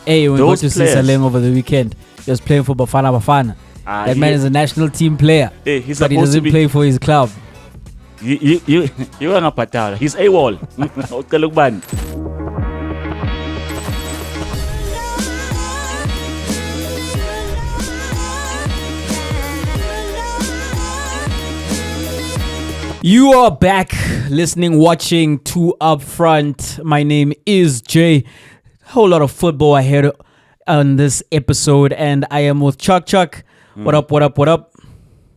Hey, we got Those to see players- Saleng over the weekend. He was playing for Bafana Bafana. That man is a national team player, Hey, he's but he supposed to doesn't be. play for his club. You are not patala. He's AWOL. Ucela ukubani? You are back listening, watching Two Up Front. My name is Jay. Whole lot of football ahead on this episode, and I am with Chuck. What up, what up, what up?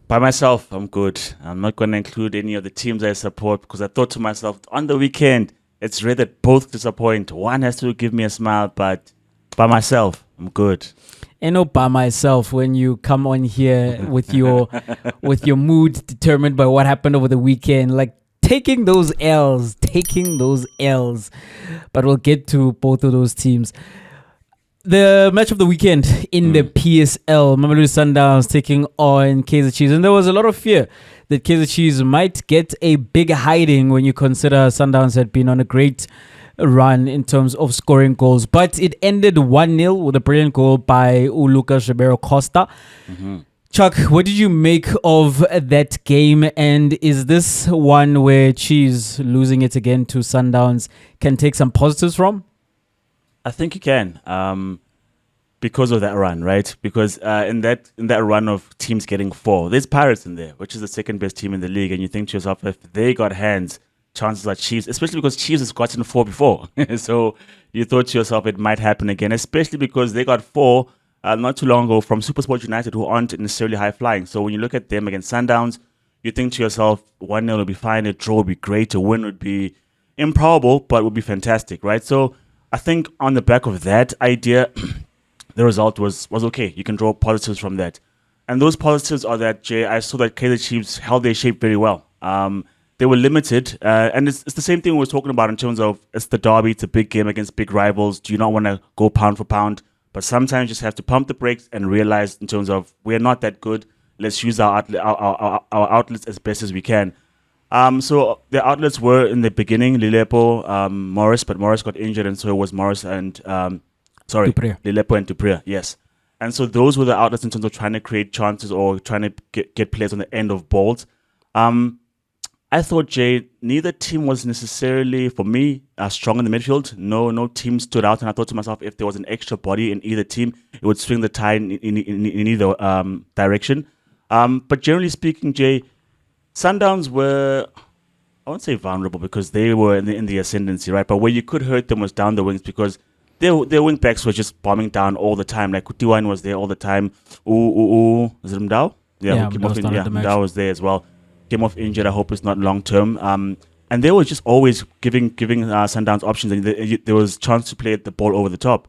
By myself, I'm good. I'm not going to include any of the teams I support because I thought to myself, on the weekend, it's rare that both disappoint. One has to give me a smile, but by myself, I'm good. And not by myself when you come on here with your mood determined by what happened over the weekend, like taking those L's. But we'll get to both of those teams. The match of the weekend in the PSL, Mamelodi Sundowns taking on Kaizer Chiefs. And there was a lot of fear that Kaizer Chiefs might get a big hiding when you consider Sundowns had been on a great run in terms of scoring goals. But it ended 1-0 with a brilliant goal by Lucas Ribeiro Costa. Chuck, what did you make of that game? And is this one where Chiefs losing it again to Sundowns can take some positives from? I think you can, because of that run, right? Because in that run of teams getting 4, there's Pirates in there, which is the second best team in the league, and you think to yourself, if they got hands, chances are Chiefs, especially because Chiefs has gotten 4 before. So you thought to yourself it might happen again, especially because they got 4 not too long ago from SuperSport United, who aren't necessarily high flying. So when you look at them against Sundowns, you think to yourself 1-0 would be fine, a draw would be great, a win would be improbable, but would be fantastic, right? So I think on the back of that idea, the result was okay. You can draw positives from that. And those positives are that, Jay, I saw that Kaizer Chiefs held their shape very well. They were limited. And it's the same thing we were talking about in terms of it's the derby, it's a big game against big rivals. Do you not want to go pound for pound? But sometimes you just have to pump the brakes and realize in terms of we're not that good. Let's use our outlets as best as we can. So the outlets were in the beginning, Lilepo, Morris, but Morris got injured, and so it was Morris and Dupré. Lilepo and Dupré, yes. And so those were the outlets in terms of trying to create chances or trying to get players on the end of balls. I thought, Jay, neither team was necessarily, for me, strong in the midfield. No team stood out, and I thought to myself, if there was an extra body in either team, it would swing the tide in either direction. But generally speaking, Jay, Sundowns were, I won't say vulnerable because they were in the ascendancy, right? But where you could hurt them was down the wings because their wing backs were just bombing down all the time. Like Kutiwan was there all the time. Is it Mdao? Yeah, Mdao was there as well. Came off injured. I hope it's not long term. And they were just always giving Sundowns options, and there was chance to play the ball over the top.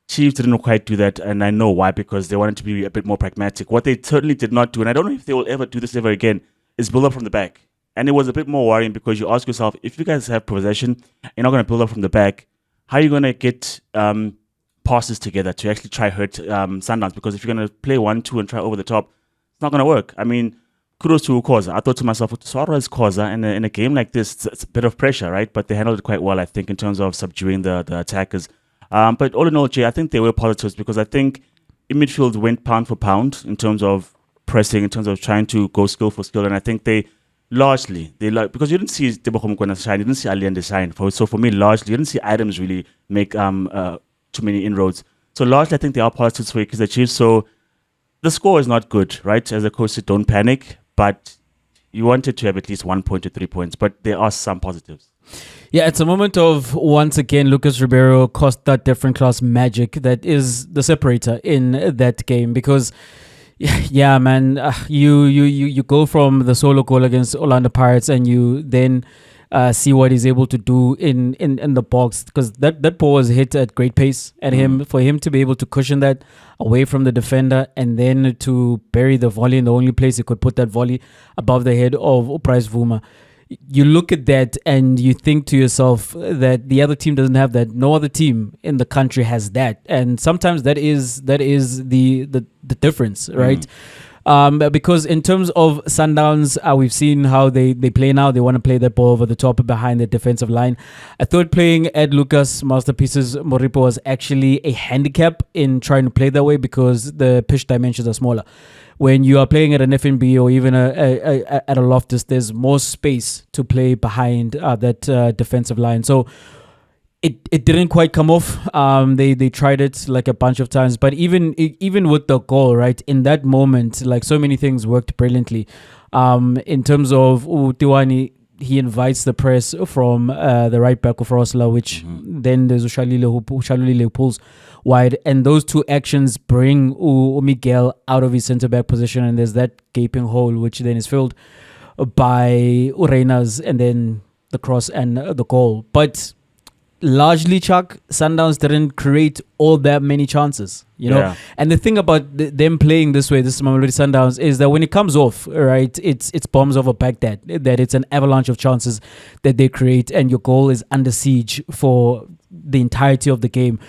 Chiefs didn't quite do that, and I know why, because they wanted to be a bit more pragmatic. What they certainly did not do, and I don't know if they will ever do this ever again, is build up from the back. And it was a bit more worrying because you ask yourself, if you guys have possession, you're not going to build up from the back, how are you going to get passes together to actually try hurt Sundowns? Because if you're going to play 1-2 and try over the top, it's not going to work. I mean, kudos to Koza. I thought to myself, Suarez Koza, in a game like this, it's a bit of pressure, right? But they handled it quite well, I think, in terms of subduing the attackers. But all in all, Jay, I think they were positives because I think in midfield went pound for pound in terms of pressing, in terms of trying to go skill for skill. And I think they largely, because you didn't see Tebogo Mokoena shine, you didn't see Allende shine. So for me, largely, you didn't see Adams really make too many inroads. So largely, I think they are positives for Kaizer Chiefs. So the score is not good, right? As a coach said, don't panic. But you wanted to have at least 1 point to 3 points. But there are some positives. Yeah, it's a moment of, once again, Lucas Ribeiro Costa different class magic that is the separator in that game. Because, yeah, man, you go from the solo goal against Orlando Pirates and you then see what he's able to do in the box, because that ball was hit at great pace at him. For him to be able to cushion that away from the defender and then to bury the volley in the only place he could put that volley above the head of Bryce Vuma. You look at that and you think to yourself that the other team doesn't have that. No other team in the country has that, and sometimes that is the difference, right? Because in terms of Sundowns, we've seen how they play now. They want to play that ball over the top behind the defensive line. I thought playing Ed Lucas Masterpieces Moripo was actually a handicap in trying to play that way because the pitch dimensions are smaller. When you are playing at an FNB or even at a Loftus, there's more space to play behind that defensive line. So it didn't quite come off. They tried it like a bunch of times, but even with the goal, right, in that moment, like so many things worked brilliantly. In terms of Thulani, he invites the press from the right back of Rosla, which then there's Ushalile who pulls wide, and those two actions bring Miguel out of his centre back position, and there's that gaping hole which then is filled by Urenas, and then the cross and the goal. But largely, Chuck, Sundowns didn't create all that many chances, you know. Yeah. And the thing about them playing this way, this Mamelodi Sundowns, is that when it comes off, right, it's bombs over Baghdad. That it's an avalanche of chances that they create, and your goal is under siege for the entirety of the game.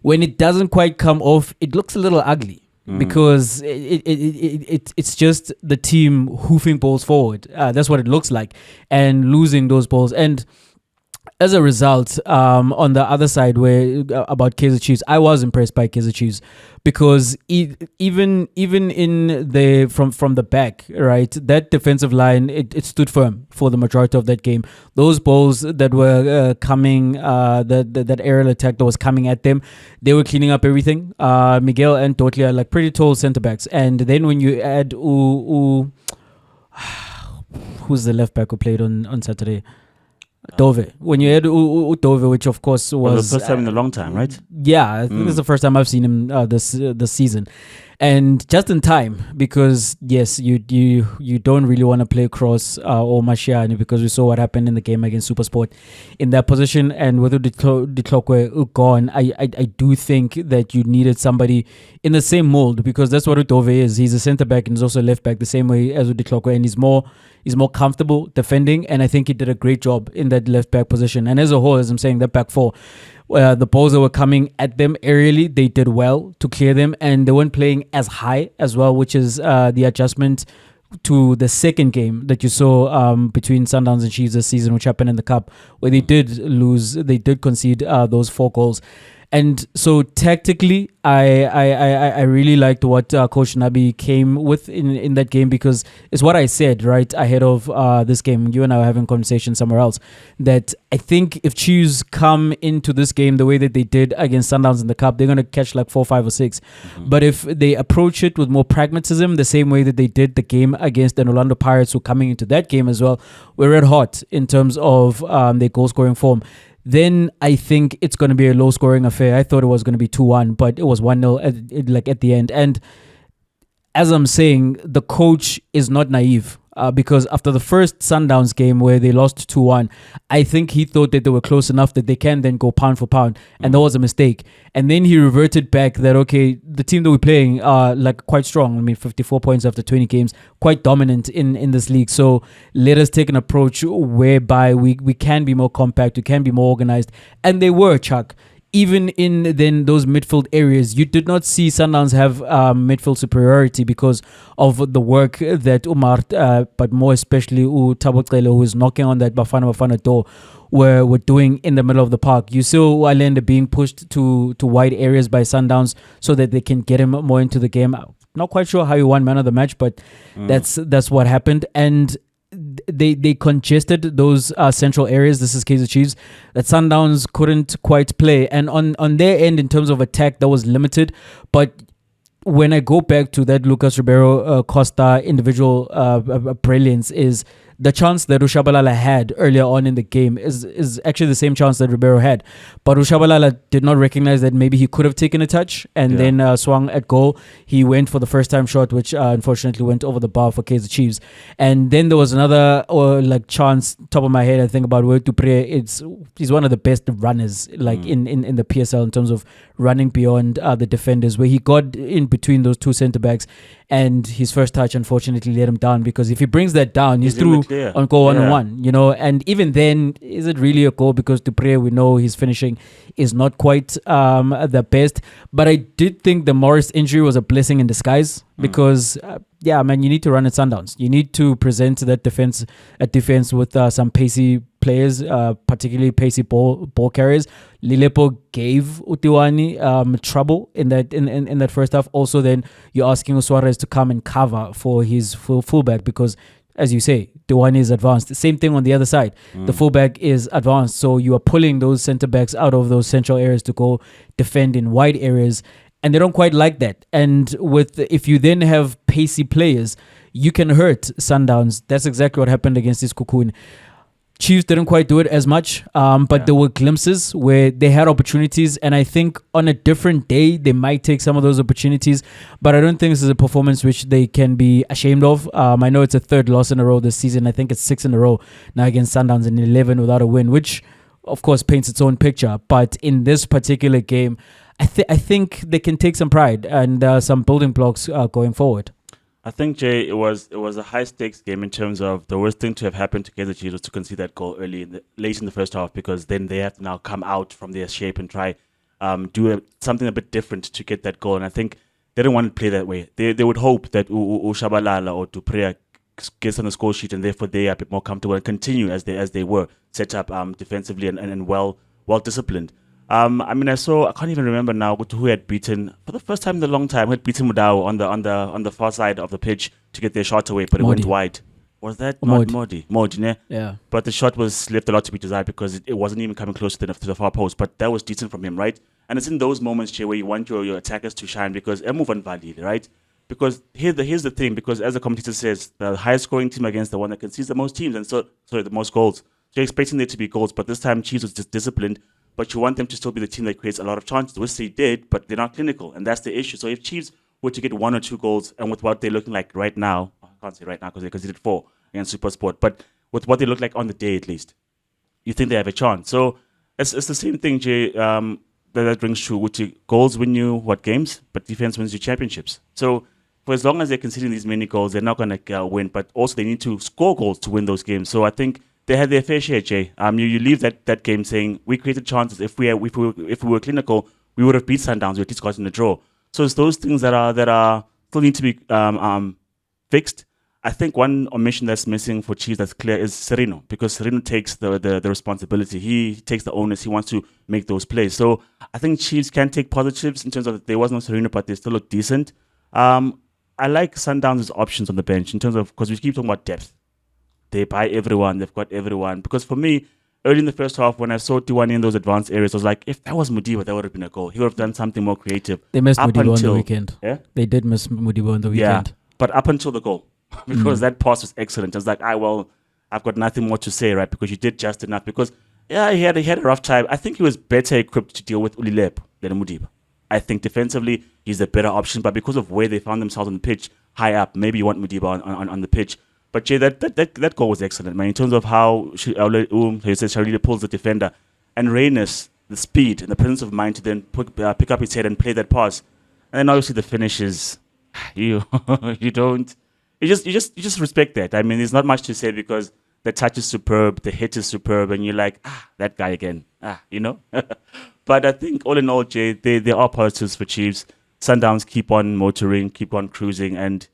When it doesn't quite come off, it looks a little ugly. Because it's just the team hoofing balls forward. That's what it looks like, and losing those balls. And as a result, on the other side, about Kaizer Chiefs, I was impressed by Kaizer Chiefs because even in the from the back, right, that defensive line it stood firm for the majority of that game. Those balls that were coming, that aerial attack that was coming at them, they were cleaning up everything. Miguel and Totli are like pretty tall centre backs, and then when you add who's the left back who played on Saturday? Dove. When you had Dove, which of course was the first time in a long time, right? Yeah, I think this is the first time I've seen him this season, and just in time because yes, you don't really want to play cross or Mashiane because we saw what happened in the game against SuperSport in that position, and with the Tlokwe gone, I do think that you needed somebody in the same mold because that's what Dove is. He's a centre back and he's also a left back the same way as Tlokwe, and he's more comfortable defending, and I think he did a great job in that left back position. And as a whole, as I'm saying, that back four, the balls that were coming at them aerially, they did well to clear them, and they weren't playing as high as well, which is the adjustment to the second game that you saw between Sundowns and Chiefs this season, which happened in the Cup, where they did concede those 4 goals. And so tactically, I really liked what Coach Nabi came with in that game because it's what I said right ahead of this game. You and I were having a conversation somewhere else that I think if Chiefs come into this game the way that they did against Sundowns in the Cup, they're going to catch like 4, 5 or 6. But if they approach it with more pragmatism, the same way that they did the game against the Orlando Pirates, who coming into that game as well, were red hot in terms of their goal scoring form, then I think it's going to be a low-scoring affair. I thought it was going to be 2-1, but it was 1-0 at the end. And as I'm saying, the coach is not naive because after the first Sundowns game where they lost 2-1, I think he thought that they were close enough that they can then go pound for pound, and that was a mistake. And then he reverted back that, okay, the team that we're playing are like quite strong. I mean, 54 points after 20 games, quite dominant in this league. So let us take an approach whereby we can be more compact, we can be more organized. And they were, Chuck. Even in then those midfield areas, you did not see Sundowns have midfield superiority because of the work that Umar, but more especially Tabokele, who is knocking on that Bafana door, were doing in the middle of the park. You saw Walenda being pushed to wide areas by Sundowns so that they can get him more into the game. Not quite sure how he won man of the match, but that's what happened. And they congested those central areas. This is Kaizer Chiefs that Sundowns couldn't quite play, and on their end in terms of attack that was limited. But when I go back to that Lucas Ribeiro Costa individual brilliance, is the chance that Ushabalala had earlier on in the game is actually the same chance that Ribeiro had. But Ushabalala did not recognize that maybe he could have taken a touch and then swung at goal. He went for the first time shot, which unfortunately went over the bar for Kaizer Chiefs. And then there was another chance, top of my head, I think about where Dupre. He's one of the best runners in the PSL in terms of running beyond the defenders, where he got in between those two centre backs, and his first touch unfortunately let him down, because if he brings that down, he's through. clear. on goal 1-on-1, and even then, is it really a goal? Because Dupré, we know his finishing is not quite the best. But I did think the Morris injury was a blessing in disguise because, you need to run at Sundowns. You need to present that defense with some pacey players, particularly pacey ball carriers. Lilepo gave Utiwani trouble in that first half. Also, then you're asking Suarez to come and cover for his fullback because, as you say, Tiwani is advanced. The same thing on the other side. The fullback is advanced, so you are pulling those centre backs out of those central areas to go defend in wide areas, and they don't quite like that. And if you then have pacey players, you can hurt Sundowns. That's exactly what happened against this Cocoon. Chiefs didn't quite do it as much, but there were glimpses where they had opportunities, and I think on a different day they might take some of those opportunities, but I don't think this is a performance which they can be ashamed of. I know it's a third loss in a row this season. I think it's 6 in a row now against Sundowns and 11 without a win, which of course paints its own picture. But in this particular game, I think they can take some pride and some building blocks going forward. I think, Jay, it was a high stakes game in terms of the worst thing to have happened to Kaizer Chiefs was to concede that goal late in the first half, because then they have to now come out from their shape and try do something a bit different to get that goal. And I think they don't want to play that way. They would hope that Shabalala or Dupré gets on the score sheet and therefore they are a bit more comfortable and continue as they were set up defensively and well disciplined. I can't even remember now who had beaten for the first time in a long time. Who had beaten Mudau on the far side of the pitch to get their shot away, but it went wide. Was that not Modi? Modi, yeah. But the shot was left a lot to be desired because it wasn't even coming close to the far post. But that was decent from him, right? And it's in those moments, Jay, where you want your attackers to shine because move on valid, right? Because here's the thing, because as the commentator says, the highest scoring team against the one that concedes the most teams, and the most goals. So you're expecting there to be goals, but this time Chiefs was just disciplined. But you want them to still be the team that creates a lot of chances, which they did, but they're not clinical, and that's the issue. So if Chiefs were to get 1 or 2 goals, and with what they're looking like right now, I can't say right now because they conceded 4 against SuperSport, but with what they look like on the day at least, you think they have a chance. So it's the same thing, Jay, that rings true, which goals win you games, but defense wins you championships. So for as long as they're conceding these many goals, they're not going to win, but also they need to score goals to win those games. So I think they had their fair share, Jay. You leave that game saying we created chances. If we were clinical, we would have beat Sundowns. We at least got in the draw. So it's those things that are still need to be fixed. I think one omission that's missing for Chiefs that's clear is Sereno, because Sereno takes the responsibility. He takes the onus. He wants to make those plays. So I think Chiefs can take positives in terms of there was no Sereno, but they still look decent. I like Sundowns' options on the bench in terms of, because we keep talking about depth. They buy everyone. They've got everyone. Because for me, early in the first half, when I saw Tiwani in those advanced areas, I was like, if that was Mudiba, that would have been a goal. He would have done something more creative. They missed Mudiba on the weekend. Yeah? They did miss Mudiba on the weekend. Yeah, but up until the goal. Because that pass was excellent. I was like, I've got nothing more to say, right? Because you did just enough. Because, yeah, he had a rough time. I think he was better equipped to deal with Ulilep than Mudiba. I think defensively, he's a better option. But because of where they found themselves on the pitch, high up, maybe you want Mudiba on the pitch. But Jay, that goal was excellent, man. In terms of how Sharila pulls the defender, and Reynolds, the speed and the presence of mind to then pick up his head and play that pass, and then obviously the finish is you just respect that. I mean, there's not much to say because the touch is superb, the hit is superb, and you're like, that guy again, But I think all in all, Jay, there are positives for Chiefs. Sundowns keep on motoring, keep on cruising, and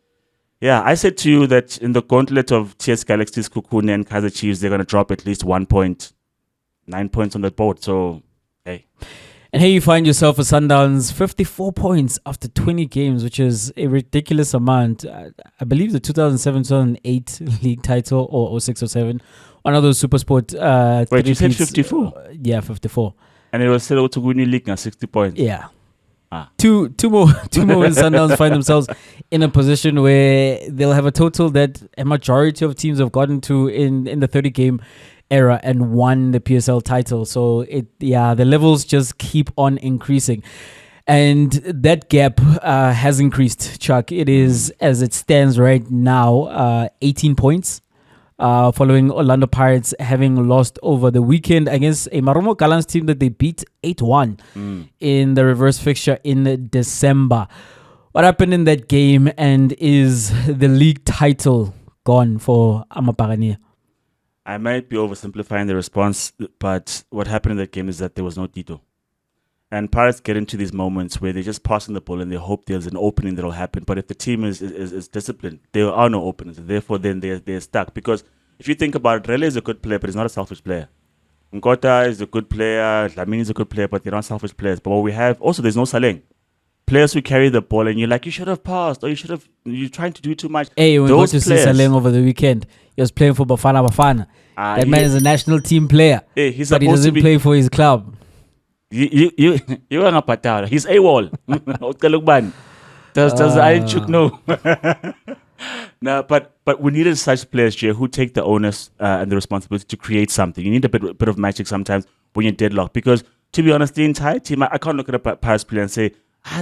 yeah, I said to you that in the gauntlet of TS Galaxy's Cocoon and Kaizer Chiefs, they're going to drop at least 1 point, 9 points on the board. So, hey. And here you find yourself a Sundowns 54 points after 20 games, which is a ridiculous amount. I believe the 2007-2008 league title, or 06 or 07, one of those SuperSport. Wait, you said 54? Yeah, 54. And it was still to win the league now, 60 points. Yeah. Two more when Sundowns find themselves in a position where they'll have a total that a majority of teams have gotten to in the 30-game era and won the PSL title. So the levels just keep on increasing. And that gap has increased, Chuck. It is, as it stands right now, 18 points. Following Orlando Pirates having lost over the weekend against a Marumo Gallants team that they beat 8-1 in the reverse fixture in December. What happened in that game, and is the league title gone for Amapagania? I might be oversimplifying the response, but what happened in that game is that there was no Tito. And Pirates get into these moments where they're just passing the ball and they hope there's an opening that'll happen. But if the team is disciplined, there are no openings. Therefore, then they're stuck. Because if you think about it, Rele is a good player, but he's not a selfish player. Nkota is a good player. Lamine is a good player, but they're not selfish players. But what we have, also, there's no Saleng. Players who carry the ball and you're like, you should have passed, or you're trying to do too much. Hey, when we got to see Saleng over the weekend, he was playing for Bafana. That man is a national team player, hey, he's but he doesn't play for his club. You are not patara. He's AWOL. Does Iron Chuk know? No, but we needed such players, Jay, who take the onus and the responsibility to create something. You need a bit of magic sometimes when you're deadlocked. Because to be honest, the entire team, I can't look at a Paris player and say,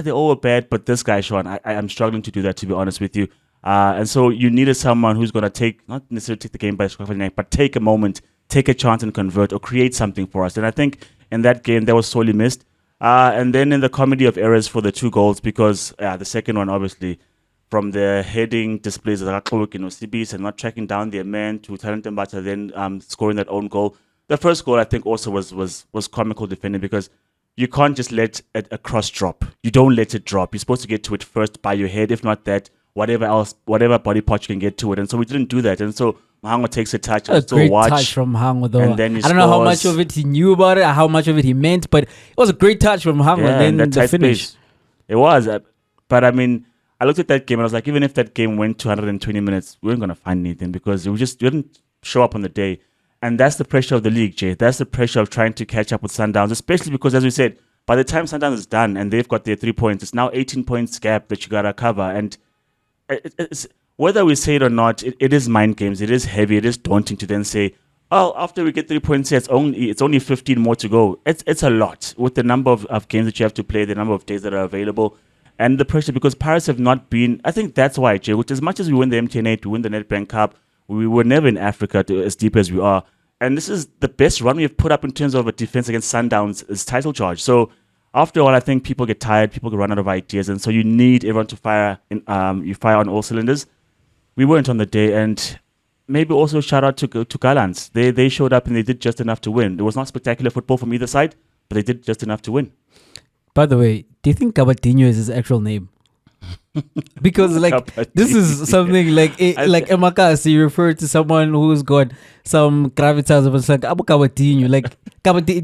they're all bad, but this guy, Sean, I'm struggling to do that, to be honest with you. And so you needed someone who's going to not necessarily take the game by the scruff of the neck, but take a moment, take a chance and convert or create something for us. And I think in that game, that was sorely missed. And then in the comedy of errors for the 2 goals, because the second one, obviously, from the heading displays of Sibis and not tracking down their man to Thulani Serero, then scoring that own goal. The first goal, I think, also was comical defending because you can't just let a cross drop. You don't let it drop. You're supposed to get to it first by your head. If not that, whatever body part you can get to it. And so we didn't do that. And so Mahango takes a touch. A great touch from Mahango, though. And then I don't know how much of it he knew about it, or how much of it he meant, but it was a great touch from Mahango. Yeah, and then the finish. Space. It was. But I mean, I looked at that game and I was like, even if that game went 220 minutes, we weren't going to find anything because we didn't show up on the day. And that's the pressure of the league, Jay. That's the pressure of trying to catch up with Sundowns, especially because, as we said, by the time Sundowns is done and they've got their 3 points, it's now 18 points gap that you got to cover. And it's, whether we say it or not, it is mind games. It is heavy. It is daunting to then say, oh, after we get 3 points, it's only 15 more to go. It's a lot with the number of games that you have to play, the number of days that are available, and the pressure because Pirates have not been. I think that's why, Jay. Which as much as we win the MTN8, we win the Nedbank Cup, we were never in Africa as deep as we are. And this is the best run we've put up in terms of a defense against Sundowns' is title charge. So after all, I think people get tired, people run out of ideas, and so you need everyone to fire. You fire on all cylinders. We weren't on the day, and maybe also shout out to Gallants. They showed up and they did just enough to win. It was not spectacular football from either side, but they did just enough to win. By the way, do you think Kabadinho is his actual name? Because this is something like Emakasi referred to someone who's got some gravitas of like Abu Kabadinho. Like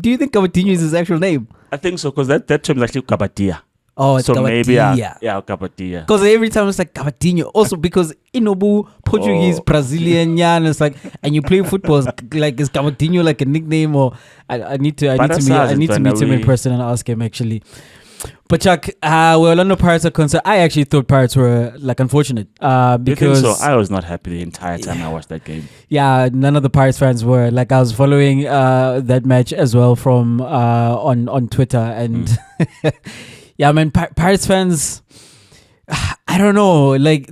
do you think Kabadinho is his actual name? I think so because that term is actually Kabadia. Oh, it's so Kabadia. Maybe Kabadia. Because every time it's like Kabadinho. Also because Inobu Portuguese, Brazilian, it's like, and you play football, like is Kabadinho like a nickname or I need to meet him in person and ask him actually. But Chuck, well, on the Pirates are concerned, I actually thought Pirates were like unfortunate because you think so? I was not happy the entire time I watched that game. Yeah, none of the Pirates fans were. Like I was following that match as well from on Twitter, and yeah, man, Pirates fans. I don't know, like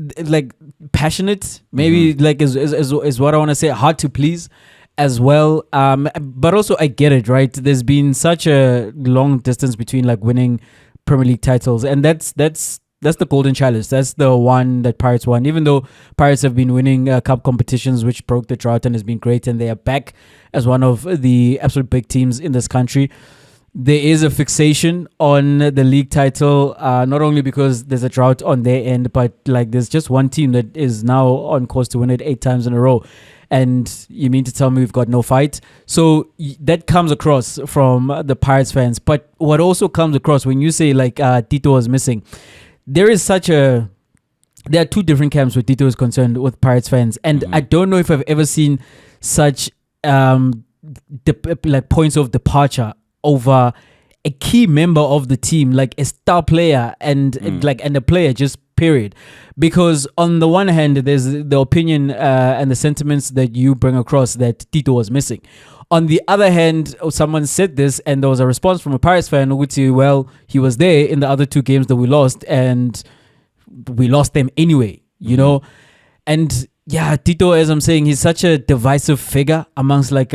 passionate, maybe like is what I want to say. Hard to please. As well, but also I get it, right? There's been such a long distance between like winning Premier League titles, and that's the golden chalice. That's the one that Pirates won. Even though Pirates have been winning cup competitions, which broke the drought and has been great, and they are back as one of the absolute big teams in this country. There is a fixation on the league title, not only because there's a drought on their end, but like there's just one team that is now on course to win it 8 times in a row. And you mean to tell me we've got no fight? So that comes across from the Pirates fans. But what also comes across when you say like Tito was missing, there are 2 different camps where Tito is concerned with Pirates fans. And I don't know if I've ever seen such like points of departure over a key member of the team, like a star player and a player just period. Because on the one hand, there's the opinion and the sentiments that you bring across that Tito was missing. On the other hand, someone said this and there was a response from a Pirates fan which is, well, he was there in the other 2 games that we lost and we lost them anyway, you know? And yeah, Tito, as I'm saying, he's such a divisive figure amongst like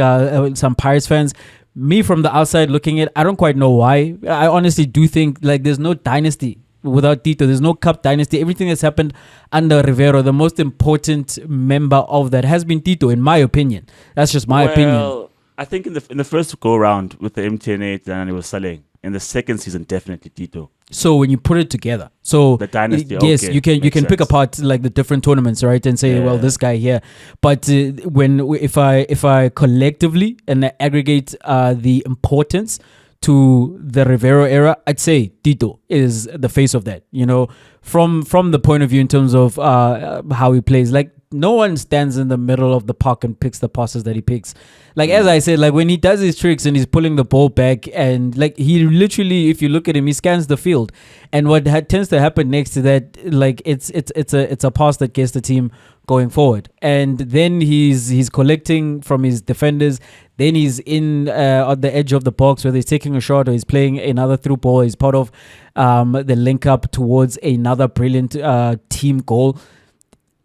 some Pirates fans. Me from the outside looking at, I don't quite know why. I honestly do think like there's no dynasty without Tito. There's no cup dynasty. Everything that's happened under Rivero, the most important member of that has been Tito, in my opinion. That's just my opinion. I think in the first go round with the MTN8 and it was Saleh. In the second season, definitely Tito. So when you put it together, so the dynasty, yes, okay, you can pick apart like the different tournaments, right, and say, well, this guy here. But if I collectively and I aggregate the importance to the Rivero era, I'd say Tito is the face of that. You know, from the point of view in terms of how he plays, like. No one stands in the middle of the park and picks the passes that he picks. Like, as I said, like when he does his tricks and he's pulling the ball back and like he literally, if you look at him, he scans the field. And what tends to happen next to that, like it's a pass that gets the team going forward. And then he's collecting from his defenders. Then he's in on the edge of the box, whether he's taking a shot or he's playing another through ball. He's part of the link up towards another brilliant team goal.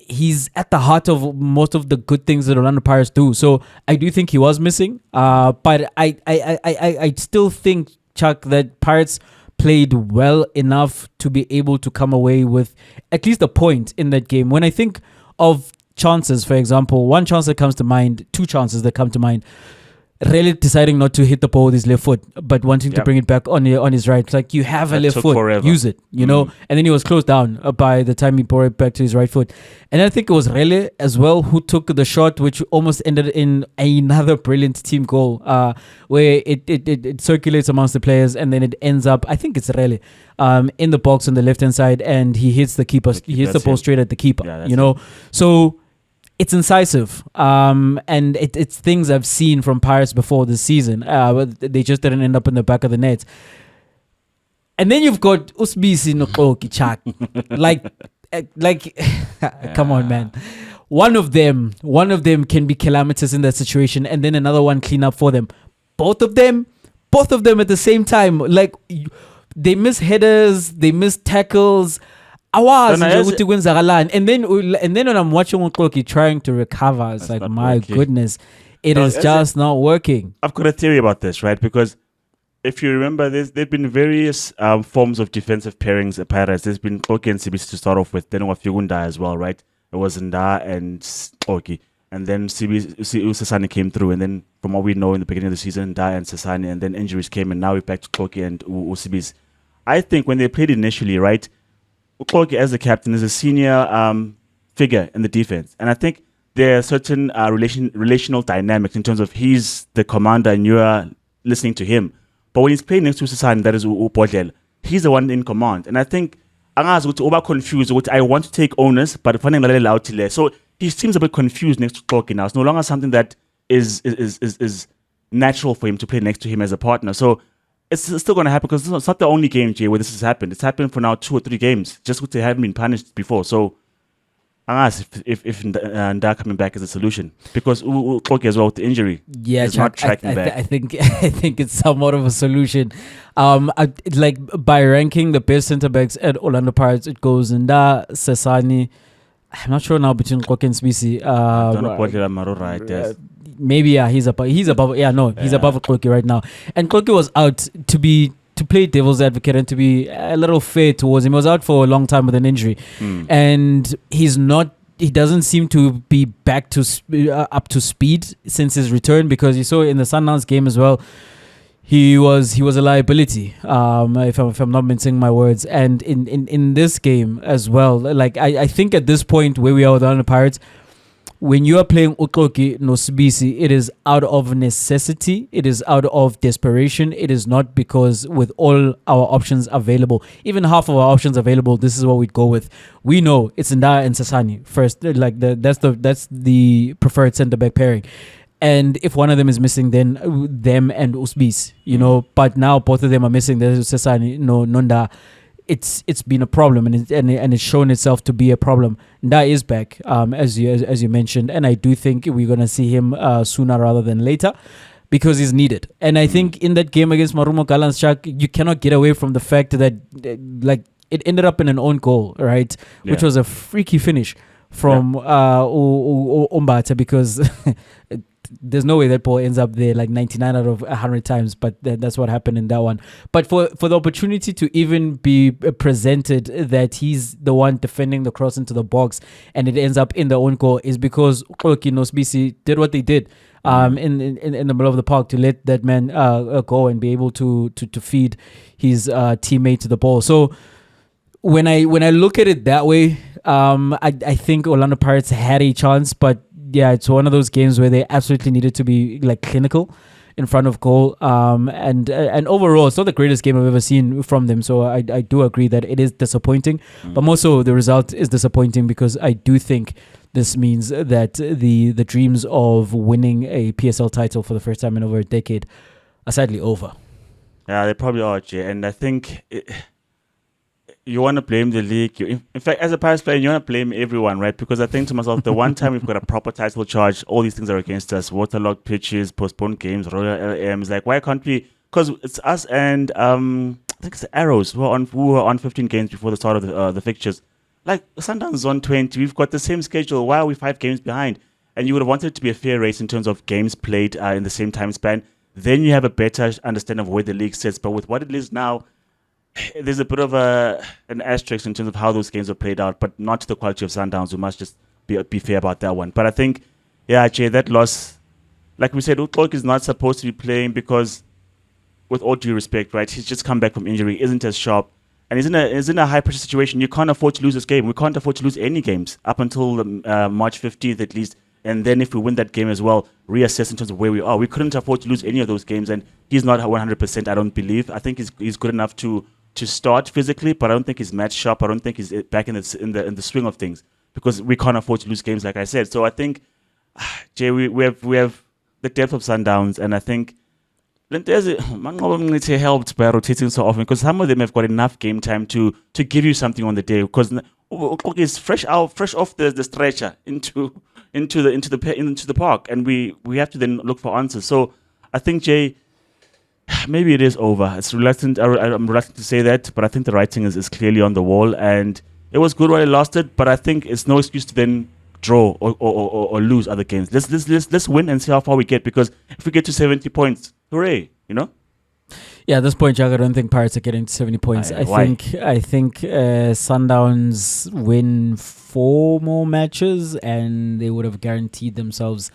He's at the heart of most of the good things that Orlando Pirates do. So I do think he was missing. But I still think, Chuck, that Pirates played well enough to be able to come away with at least a point in that game. When I think of chances, for example, one chance that comes to mind, two chances that come to mind. Really deciding not to hit the ball with his left foot, but wanting to bring it back on his right. It's like, you have a left foot, forever. Use it, you know? And then he was closed down by the time he brought it back to his right foot. And I think it was Rele as well who took the shot, which almost ended in another brilliant team goal, where it circulates amongst the players and then it ends up, I think it's Rele, in the box on the left-hand side, and he hits the keeper. He hits the ball straight at the keeper, you know? So it's incisive, and it's things I've seen from Pirates before this season. But they just didn't end up in the back of the net. And then you've got Usbisi Nokoki Chak. Come on, man. One of them can be calamitous in that situation, and then another one clean up for them. Both of them at the same time. Like, they miss headers, they miss tackles. And then when I'm watching Ukloki trying to recover, it's like, my goodness, it is just not working. I've got a theory about this, right? Because if you remember, there've been various forms of defensive pairings at Pirates. There's been Koki and Sibisi to start off with, then Wafigunda as well, right? It was Nda and Koki. And then Sasani came through, and then from what we know in the beginning of the season, Nda and Sasani, and then injuries came, and now we're back to Koki and Usibis. I think when they played initially, right, Ukloki as the captain is a senior figure in the defense, and I think there are certain relational dynamics in terms of he's the commander and you're listening to him. But when he's playing next to Sasan, that is Upodel, he's the one in command, and I think Angas would over confused. I want to take onus, but finding out to so he seems a bit confused next to Ukloki now. It's no longer something that is natural for him to play next to him as a partner. So it's still going to happen because it's not the only game, Jay, where this has happened. It's happened for now 2 or 3 games, just because they haven't been punished before. So I'm asked if Nda coming back is a solution, because Koki as well with the injury. Yeah, not tracking back. I think it's somewhat of a solution. Like by ranking the best centre backs at Orlando Pirates, it goes Nda, Sasani. I'm not sure now between Koki and Smisi. Maybe he's above. He's above Koki right now. And Koki was out to play devil's advocate and to be a little fair towards him. He was out for a long time with an injury, and he doesn't seem to be back to up to speed since his return, because you saw in the Sundowns game as well. He was a liability, if I'm not mincing my words. And in this game as well, like I think at this point where we are with the Pirates, when you are playing Ukloki Nosibisi, it is out of necessity. It is out of desperation. It is not because with all our options available, even half of our options available, this is what we'd go with. We know it's Nda and Sasani first. Like that's the preferred centre back pairing. And if one of them is missing, then them and Usbis, you know. But now both of them are missing. There's Sasani, Nda. It's been a problem, and it's shown itself to be a problem. Nda is back, as you mentioned, and I do think we're gonna see him sooner rather than later, because he's needed. And I think in that game against Marumo Gallants, you cannot get away from the fact that like it ended up in an own goal, right? Yeah. Which was a freaky finish from Umbata, because there's no way that ball ends up there like 99 out of 100 times, but that's what happened in that one. But for the opportunity to even be presented that he's the one defending the cross into the box and it ends up in the own goal is because Sbisi did what they did in the middle of the park to let that man go and be able to feed his teammate to the ball. So when I look at it that way, I think Orlando Pirates had a chance, but yeah, it's one of those games where they absolutely needed to be like clinical in front of goal. And overall, it's not the greatest game I've ever seen from them. So I do agree that it is disappointing, but more so the result is disappointing because I do think this means that the dreams of winning a PSL title for the first time in over a decade are sadly over. Yeah, they probably are, Jay. And I think you want to blame the league. In fact, as a Pirates player, you want to blame everyone, right? Because I think to myself, the one time we've got a proper title charge, all these things are against us. Waterlogged pitches, postponed games, Royal LMs. Like, why can't we? Because it's us and I think it's the Arrows who were on 15 games before the start of the fixtures. Like, Sundowns is on 20. We've got the same schedule. Why are we 5 games behind? And you would have wanted it to be a fair race in terms of games played in the same time span. Then you have a better understanding of where the league sits. But with what it is now, there's a bit of an asterisk in terms of how those games are played out, but not to the quality of Sundowns. We must just be fair about that one. But I think, yeah, Jay, that loss, like we said, Utlok is not supposed to be playing because, with all due respect, right, he's just come back from injury, isn't as sharp, and he's in a high-pressure situation. You can't afford to lose this game. We can't afford to lose any games up until March 15th at least. And then if we win that game as well, reassess in terms of where we are. We couldn't afford to lose any of those games, and he's not 100%, I don't believe. I think he's good enough to start physically, but I don't think he's match sharp. I don't think he's back in the swing of things because we can't afford to lose games, like I said. So I think, Jay, we have the depth of Sundowns, and I think Lenteze helped by rotating so often because some of them have got enough game time to give you something on the day because it's fresh off the stretcher into the park, and we have to then look for answers. So I think, Jay, maybe it is over. It's reluctant. I'm reluctant to say that, but I think the writing is clearly on the wall, and it was good while it lasted. But I think it's no excuse to then draw or lose other games. Let's win and see how far we get. Because if we get to 70 points, hooray! You know. Yeah, at this point, Jack, I don't think Pirates are getting to 70 points. I think Sundowns win 4 more matches, and they would have guaranteed themselves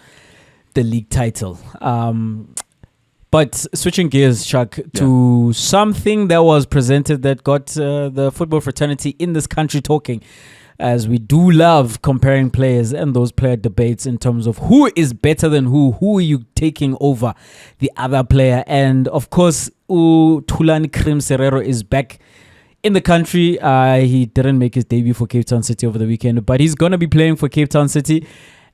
the league title. But switching gears, Chuck, to something that was presented that got the football fraternity in this country talking, as we do love comparing players and those player debates in terms of who is better than who are you taking over the other player. And of course, Thulani Serero is back in the country. He didn't make his debut for Cape Town City over the weekend, but he's going to be playing for Cape Town City.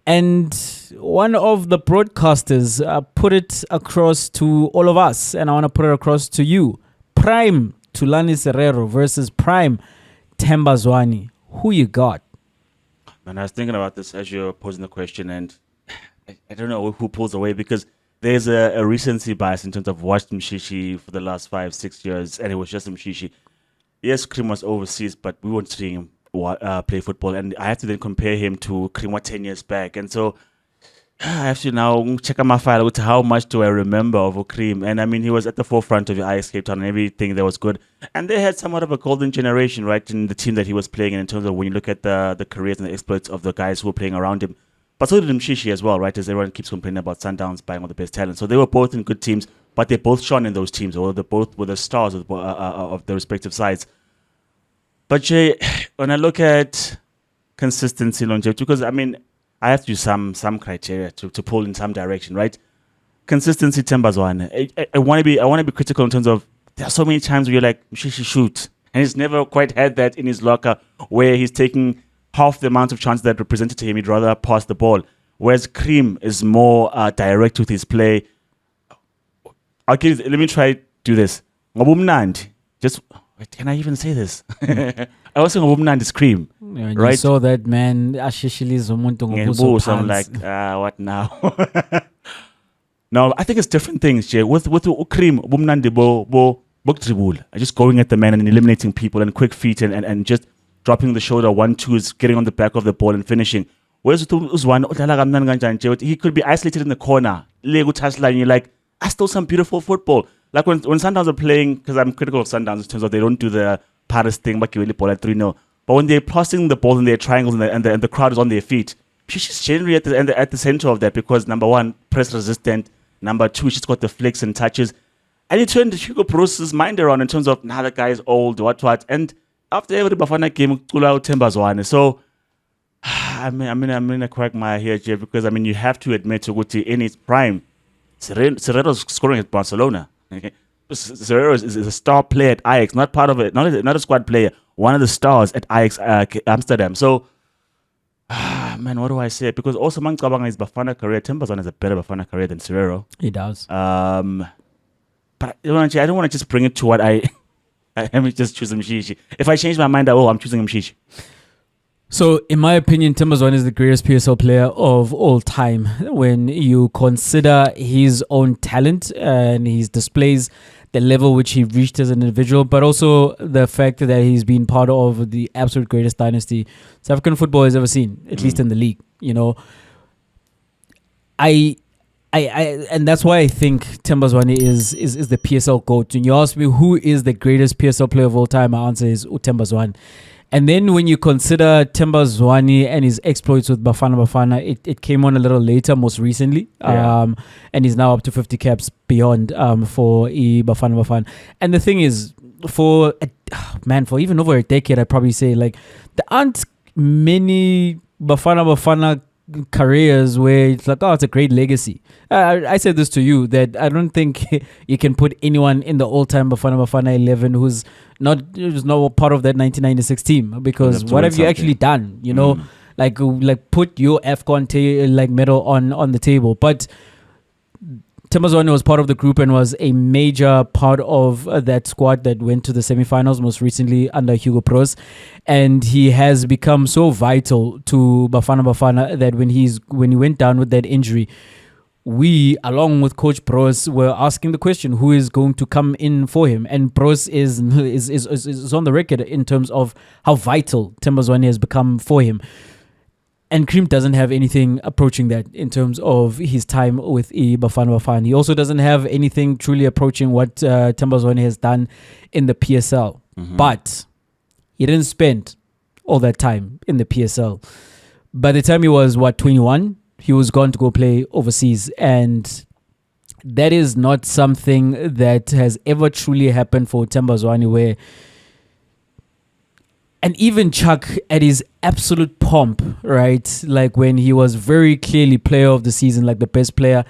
And one of the broadcasters put it across to all of us, and I want to put it across to you. Prime Thulani Serero versus Prime Themba Zwane. Who you got? Man, I was thinking about this as you're posing the question, and I don't know who pulls away because there's a recency bias in terms of watched Mshishi for the last 5-6 years, and it was just Mshishi. Yes, Krim was overseas, but we weren't seeing him play football, and I have to then compare him to Krim 10 years back, and so I have to now check out my file with how much do I remember of Krim. And I mean, he was at the forefront of the IS Cape Town and everything that was good, and they had somewhat of a golden generation, right, in the team that he was playing in terms of when you look at the careers and the exploits of the guys who were playing around him. But so did Mshishi as well, right, as everyone keeps complaining about Sundowns buying all the best talent. So they were both in good teams, but they both shone in those teams, or they both were the stars of the respective sides. But Jay, when I look at consistency, longevity, because I mean, I have to use some criteria to pull in some direction, right? Consistency, Themba Zwane. I want to be critical in terms of there are so many times where you're like, Mshishi shoot, and he's never quite had that in his locker where he's taking half the amount of chances that were presented to him. He'd rather pass the ball, whereas Krim is more direct with his play. Let me try do this. Ngobumnandi, just. Wait, can I even say this? I was saying Ngobumnandi is Krim, right? You saw that man. So I'm like, what now? No, I think it's different things, Jay. With Krim, Ngobumnandi bo dribble, just going at the man and eliminating people and quick feet and just dropping the shoulder 1-2s, getting on the back of the ball and finishing. Whereas Zwane, he could be isolated in the corner, Lego touchline. You're like, that's still some beautiful football. Like when Sundowns are playing, because I'm critical of Sundowns in terms of they don't do the Paris thing, but you ball at 3-0. But when they're passing the ball in their triangles and the crowd is on their feet, she's generally at the center of that because number one, press resistant. Number two, she's got the flicks and touches. And it turned Hugo Broos's mind around in terms of, that guy is old, what. And after every Bafana game, Themba Zwane. So, I'm in a quagmire here, Jeff, because, you have to admit to in his prime, Serero's scoring at Barcelona. Okay? Serero is a star player at Ajax, not part of it, not a squad player, one of the stars at Ajax Amsterdam. So, man, what do I say? Because also Mangcabanga is Bafana career. Themba Zwane has a better Bafana career than Serero. He does. But I don't want to just bring it to what let me just choose Mshishi. If I change my mind, I'm choosing Mshishi. So, in my opinion, Themba Zwane is the greatest PSL player of all time when you consider his own talent and his displays, the level which he reached as an individual, but also the fact that he's been part of the absolute greatest dynasty South African football has ever seen, at least in the league. And that's why I think Themba Zwane is the PSL GOAT. When you ask me who is the greatest PSL player of all time, my answer is Themba Zwane. And then when you consider Themba Zwane and his exploits with Bafana, it came on a little later, most recently. Yeah. And he's now up to 50 caps beyond for Bafana. And the thing is, for even over a decade, I'd probably say, like, there aren't many Bafana careers where it's like, it's a great legacy. I said this to you, that I don't think you can put anyone in the all-time Bafana 11 who's not part of that 1996 team, because what have you actually done? Like put your AFCON medal on the table. But Themba Zwane was part of the group and was a major part of that squad that went to the semi-finals most recently under Hugo Broos, and he has become so vital to Bafana that when he went down with that injury, we, along with Coach Broos, were asking the question, who is going to come in for him? And Broos is on the record in terms of how vital Themba Zwane has become for him. And Cream doesn't have anything approaching that in terms of his time with Bafana. He also doesn't have anything truly approaching what Themba Zwane has done in the PSL. Mm-hmm. But he didn't spend all that time in the PSL. By the time he was, 21, he was gone to go play overseas. And that is not something that has ever truly happened for Themba Zwane, where... And even Chuck, at his absolute pomp, right? Like when he was very clearly player of the season, like the best player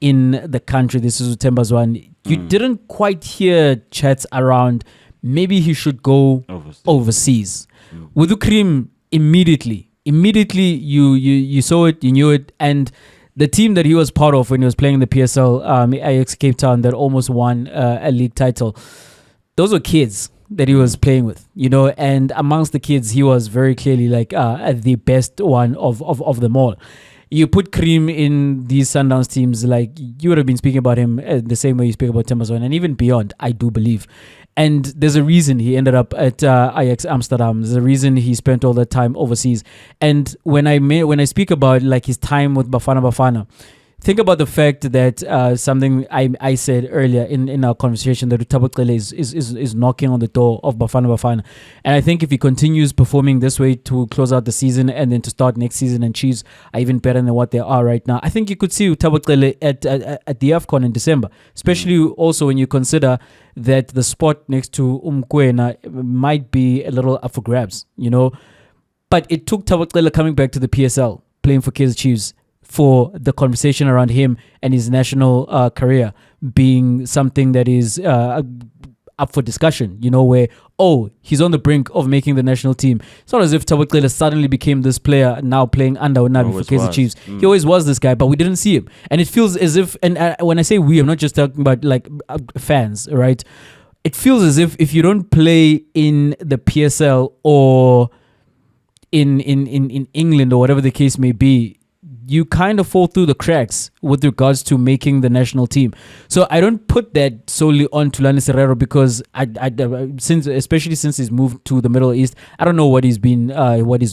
in the country, this is Themba Zwane. You didn't quite hear chats around, maybe he should go overseas. With Ukrim, immediately you saw it, you knew it. And the team that he was part of when he was playing in the PSL, Ajax Cape Town, that almost won a league title, those were kids that he was playing with, and amongst the kids, he was very clearly like the best one of them all. You put Cream in these Sundowns teams, like you would have been speaking about him the same way you speak about Themba Zwane, and even beyond, I do believe. And there's a reason he ended up at Ajax Amsterdam. There's a reason he spent all that time overseas. And when I speak about like his time with Bafana, think about the fact that something I said earlier in our conversation, that Thabo Cele is knocking on the door of Bafana. And I think if he continues performing this way to close out the season and then to start next season, and Chiefs are even better than what they are right now, I think you could see Thabo Cele at the AFCON in December, especially also when you consider that the spot next to Umkwena might be a little up for grabs, But it took Thabo Cele coming back to the PSL, playing for Kaizer Chiefs, for the conversation around him and his national career being something that is up for discussion, where, he's on the brink of making the national team. It's not as if Thabo Cele suddenly became this player now playing under Unabi for Kaizer Chiefs. He always was this guy, but we didn't see him. And it feels as if, and when I say we, I'm not just talking about like fans, right? It feels as if you don't play in the PSL or in England or whatever the case may be, you kind of fall through the cracks with regards to making the national team. So I don't put that solely on Thulani Serero because especially since he's moved to the Middle East, I don't know what he's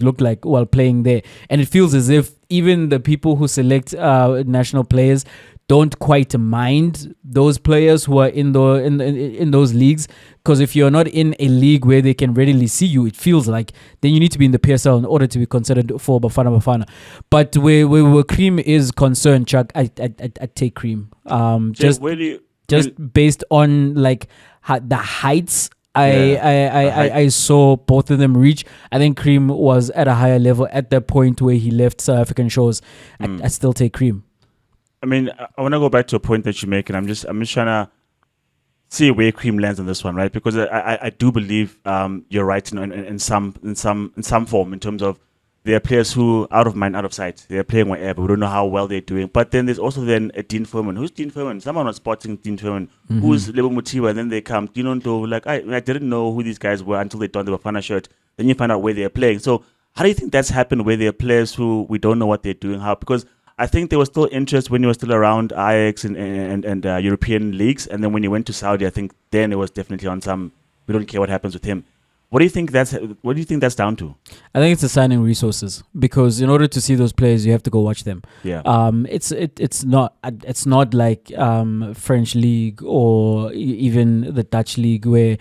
looked like while playing there, and it feels as if even the people who select national players don't quite mind those players who are in those leagues, because if you're not in a league where they can readily see you, it feels like then you need to be in the PSL in order to be considered for Bafana. But where Cream is concerned, Chuck, I take Cream. Just based on like the heights I saw both of them reach. I think Cream was at a higher level at that point where he left South African shores. I still take Cream. I mean, I want to go back to a point that you make, and I'm just trying to see where Cream lands on this one, right? Because I do believe you're right in some form, in terms of there are players who out of mind, out of sight. They're playing wherever. We don't know how well they're doing. But then there's also then a Dean Furman. Who's Dean Furman? Someone was spotting Dean Furman. Who's Lebo Mutiwa? And then they come. Like I didn't know who these guys were until they donned the Bafana shirt. Then you find out where they're playing. So how do you think that's happened? Where there are players who we don't know what they're doing? How? Because I think there was still interest when you were still around Ajax and European leagues, and then when you went to Saudi, I think then it was definitely on some. We don't care what happens with him. What do you think that's down to? I think it's assigning resources, because in order to see those players, you have to go watch them. Yeah. It's not like French league or even the Dutch league, where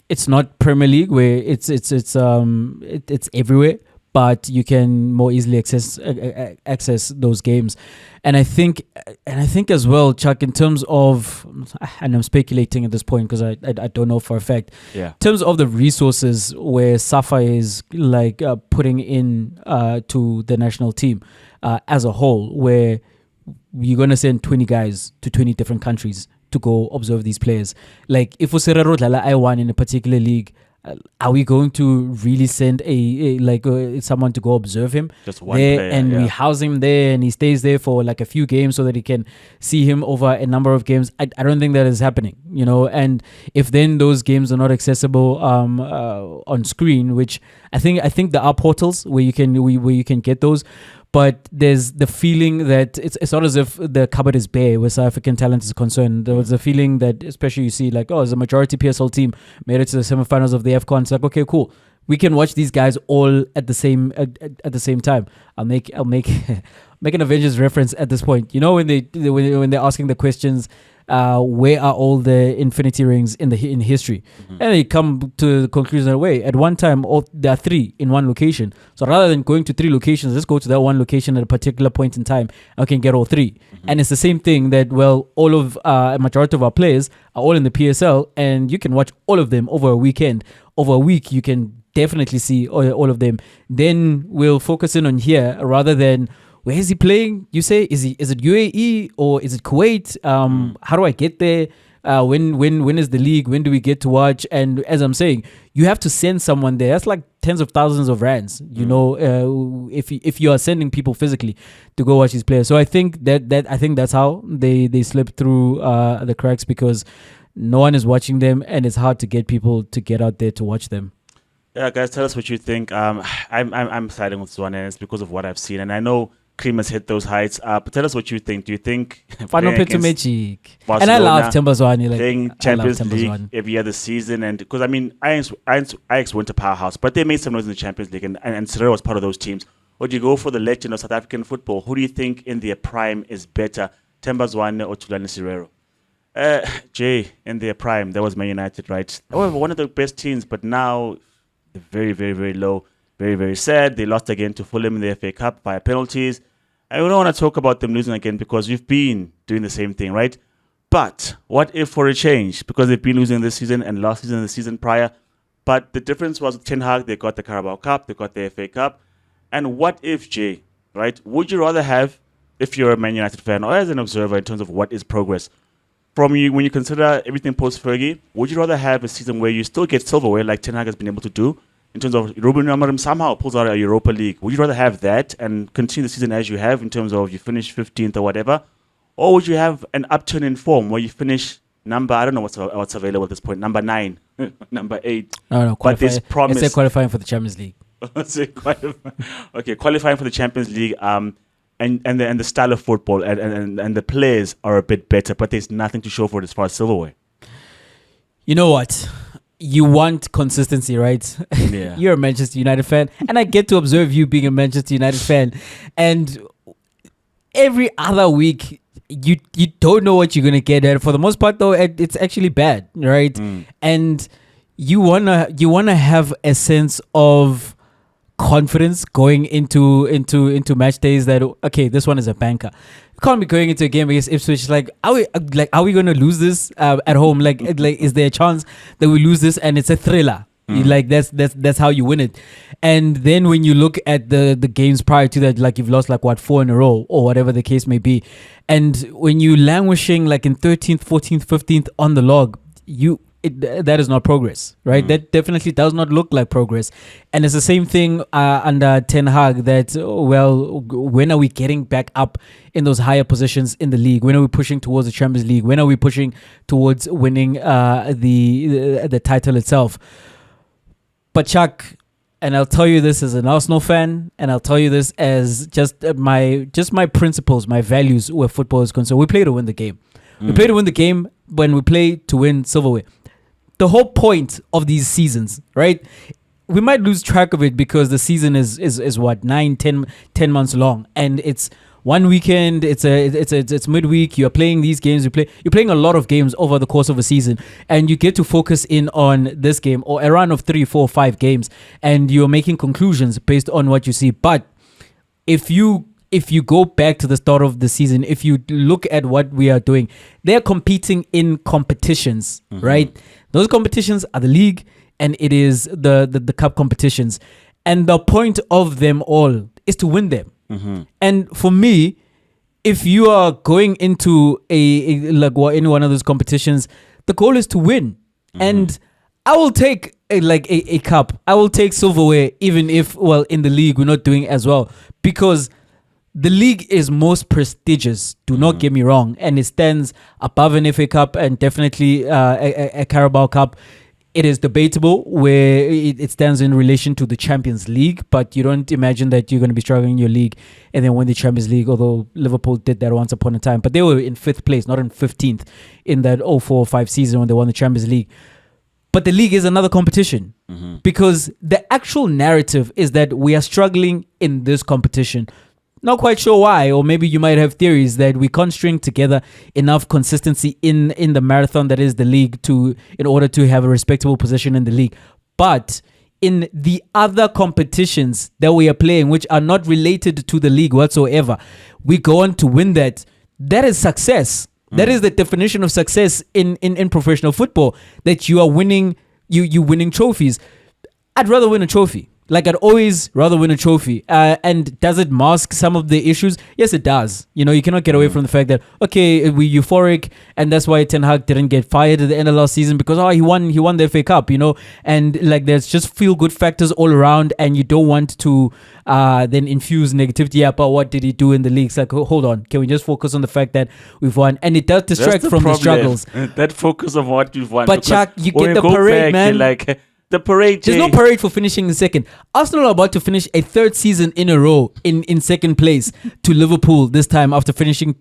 it's not Premier League, where it's everywhere, but you can more easily access those games. And I think as well, Chuck, in terms of, and I'm speculating at this point because I don't know for a fact, in terms of the resources where Safa is like putting in to the national team as a whole, where you're going to send 20 guys to 20 different countries to go observe these players. Like if Serero Dlala I1 in a particular league, are we going to really send someone to go observe him just one there, player, and we house him there and he stays there for like a few games so that he can see him over a number of games? I don't think that is happening, and if then those games are not accessible on screen, which I think there are portals where you can get those, but there's the feeling that it's not as if the cupboard is bare where South African talent is concerned. There was a feeling that, especially you see like, as a majority PSL team made it to the semifinals of the AFCON. It's like, okay, cool. We can watch these guys all at the same time. I'll make an Avengers reference at this point. When they're asking the questions, where are all the infinity rings in history? And they come to the conclusion that way, at one time there are 3 in one location. So rather than going to 3 locations, let's go to that one location at a particular point in time and we can get all 3. And it's the same thing that, all of a majority of our players are all in the PSL, and you can watch all of them over a weekend. Over a week you can definitely see all of them. Then we'll focus in on here rather than, where is he playing? You say, is it UAE or is it Kuwait? How do I get there? When is the league? When do we get to watch? And as I'm saying, you have to send someone there. That's like tens of thousands of rands, if you are sending people physically to go watch these players. So I think that's how they slip through the cracks, because no one is watching them, and it's hard to get people to get out there to watch them. Yeah, guys, tell us what you think. I'm siding with Zwane, and it's because of what I've seen, and I know Cream has hit those heights. But tell us what you think. Do you think Final Pet to Magic? And I love Themba Zwane. Playing Champions League every other season, and because Ajax went to powerhouse, but they made some noise in the Champions League, and Serero was part of those teams. Or do you go for the legend of South African football? Who do you think in their prime is better, Themba Zwane or Thulani Serero? Jay, in their prime, that was Man United, right? However, one of the best teams, but now they're very, very, very low. Very, very sad. They lost again to Fulham in the FA Cup via penalties. I don't want to talk about them losing again because we've been doing the same thing, right? But what if for a change? Because they've been losing this season and last season and the season prior. But the difference was with Ten Hag, they got the Carabao Cup, they got the FA Cup. And what if, Jay, right? Would you rather have, if you're a Man United fan or as an observer in terms of what is progress, from you when you consider everything post-Fergie, would you rather have a season where you still get silverware like Ten Hag has been able to do, in terms of Ruben Amorim somehow pulls out a Europa League? Would you rather have that and continue the season as you have in terms of you finish 15th or whatever? Or would you have an upturn in form where you finish I don't know what's available at this point, number 9, number 8. No, but there's promise. Let's say qualifying for the Champions League. Okay, qualifying for the Champions League. and the style of football and the players are a bit better, but there's nothing to show for it as far as silverware. You know what? You want consistency, right? Yeah. You're a Manchester United fan, and I get to observe you being a Manchester United fan. And every other week, you don't know what you're gonna get. And for the most part, though, it's actually bad, right? And you wanna have a sense of confidence going into match days that, okay, this one is a banker. You can't be going into a game against Ipswich are we going to lose this at home? Like is there a chance that we lose this and it's a thriller? That's how you win it. And then when you look at the games prior to that, like you've lost 4 in a row or whatever the case may be, and when you languishing in 13th, 14th, 15th on the log, that is not progress, right? That definitely does not look like progress. And it's the same thing under Ten Hag, that, well, when are we getting back up in those higher positions in the league? When are we pushing towards the Champions League? When are we pushing towards winning the title itself? But Chuck, and I'll tell you this as an Arsenal fan, and I'll tell you this as just my principles, my values where football is concerned. We play to win the game. We play to win the game when we play to win silverware. The whole point of these seasons, right? We might lose track of it because the season is what, 9-10 months long, and it's one weekend. It's midweek. You're playing these games. You're playing a lot of games over the course of a season, and you get to focus in on this game or a run of 3, 4, 5 games, and you're making conclusions based on what you see. But if you go back to the start of the season, if you look at what we are doing, they're competing in competitions, right? Those competitions are the league, and it is the cup competitions. And the point of them all is to win them. And for me, if you are going into any one of those competitions, the goal is to win. And I will take a cup. I will take silverware, even if, well, in the league we're not doing as well, because the league is most prestigious, do not get me wrong, and it stands above an FA Cup and definitely a Carabao Cup. It is debatable where it stands in relation to the Champions League, but you don't imagine that you're going to be struggling in your league and then win the Champions League, although Liverpool did that once upon a time. But they were in 5th place, not in 15th in that 04-05 season when they won the Champions League. But the league is another competition because the actual narrative is that we are struggling in this competition. Not quite sure why, or maybe you might have theories that we can't string together enough consistency in the marathon that is the league in order to have a respectable position in the league. But in the other competitions that we are playing, which are not related to the league whatsoever, we go on to win that. That is success. That is the definition of success in professional football, that you are winning, you winning trophies. I'd rather win a trophy. I'd always rather win a trophy. And does it mask some of the issues? Yes, it does. You cannot get away from the fact that, okay, we're euphoric, and that's why Ten Hag didn't get fired at the end of last season, because he won the FA Cup, and there's just feel good factors all around, and you don't want to then infuse negativity about what did he do in the league. It's hold on, can we just focus on the fact that we've won? And it does distract from the struggles. That focus of what you've won. But Chuck, you get the parade, man. The parade. There's no parade for finishing in second. Arsenal are about to finish a 3rd season in a row in second place to Liverpool this time, after finishing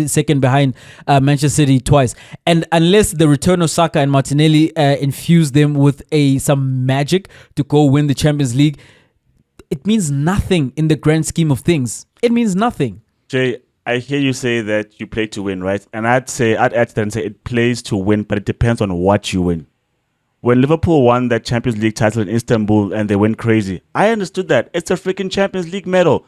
second behind Manchester City twice. And unless the return of Saka and Martinelli infuse them with some magic to go win the Champions League, it means nothing in the grand scheme of things. It means nothing. Jay, I hear you say that you play to win, right? And I'd add to that and say it plays to win, but it depends on what you win. When Liverpool won that Champions League title in Istanbul and they went crazy, I understood that. It's a freaking Champions League medal.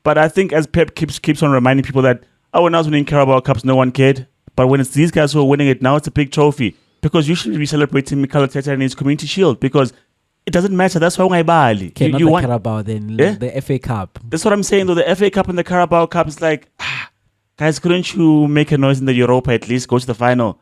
But I think as Pep keeps on reminding people that, when I was winning Carabao Cups, no one cared. But when it's these guys who are winning it, now it's a big trophy. Because you should be celebrating Mikel Arteta and his Community Shield. Because it doesn't matter. That's why Bali. Okay, not the Carabao then. Yeah? The FA Cup. That's what I'm saying, though. The FA Cup and the Carabao Cup is guys, couldn't you make a noise in the Europa at least? Go to the final.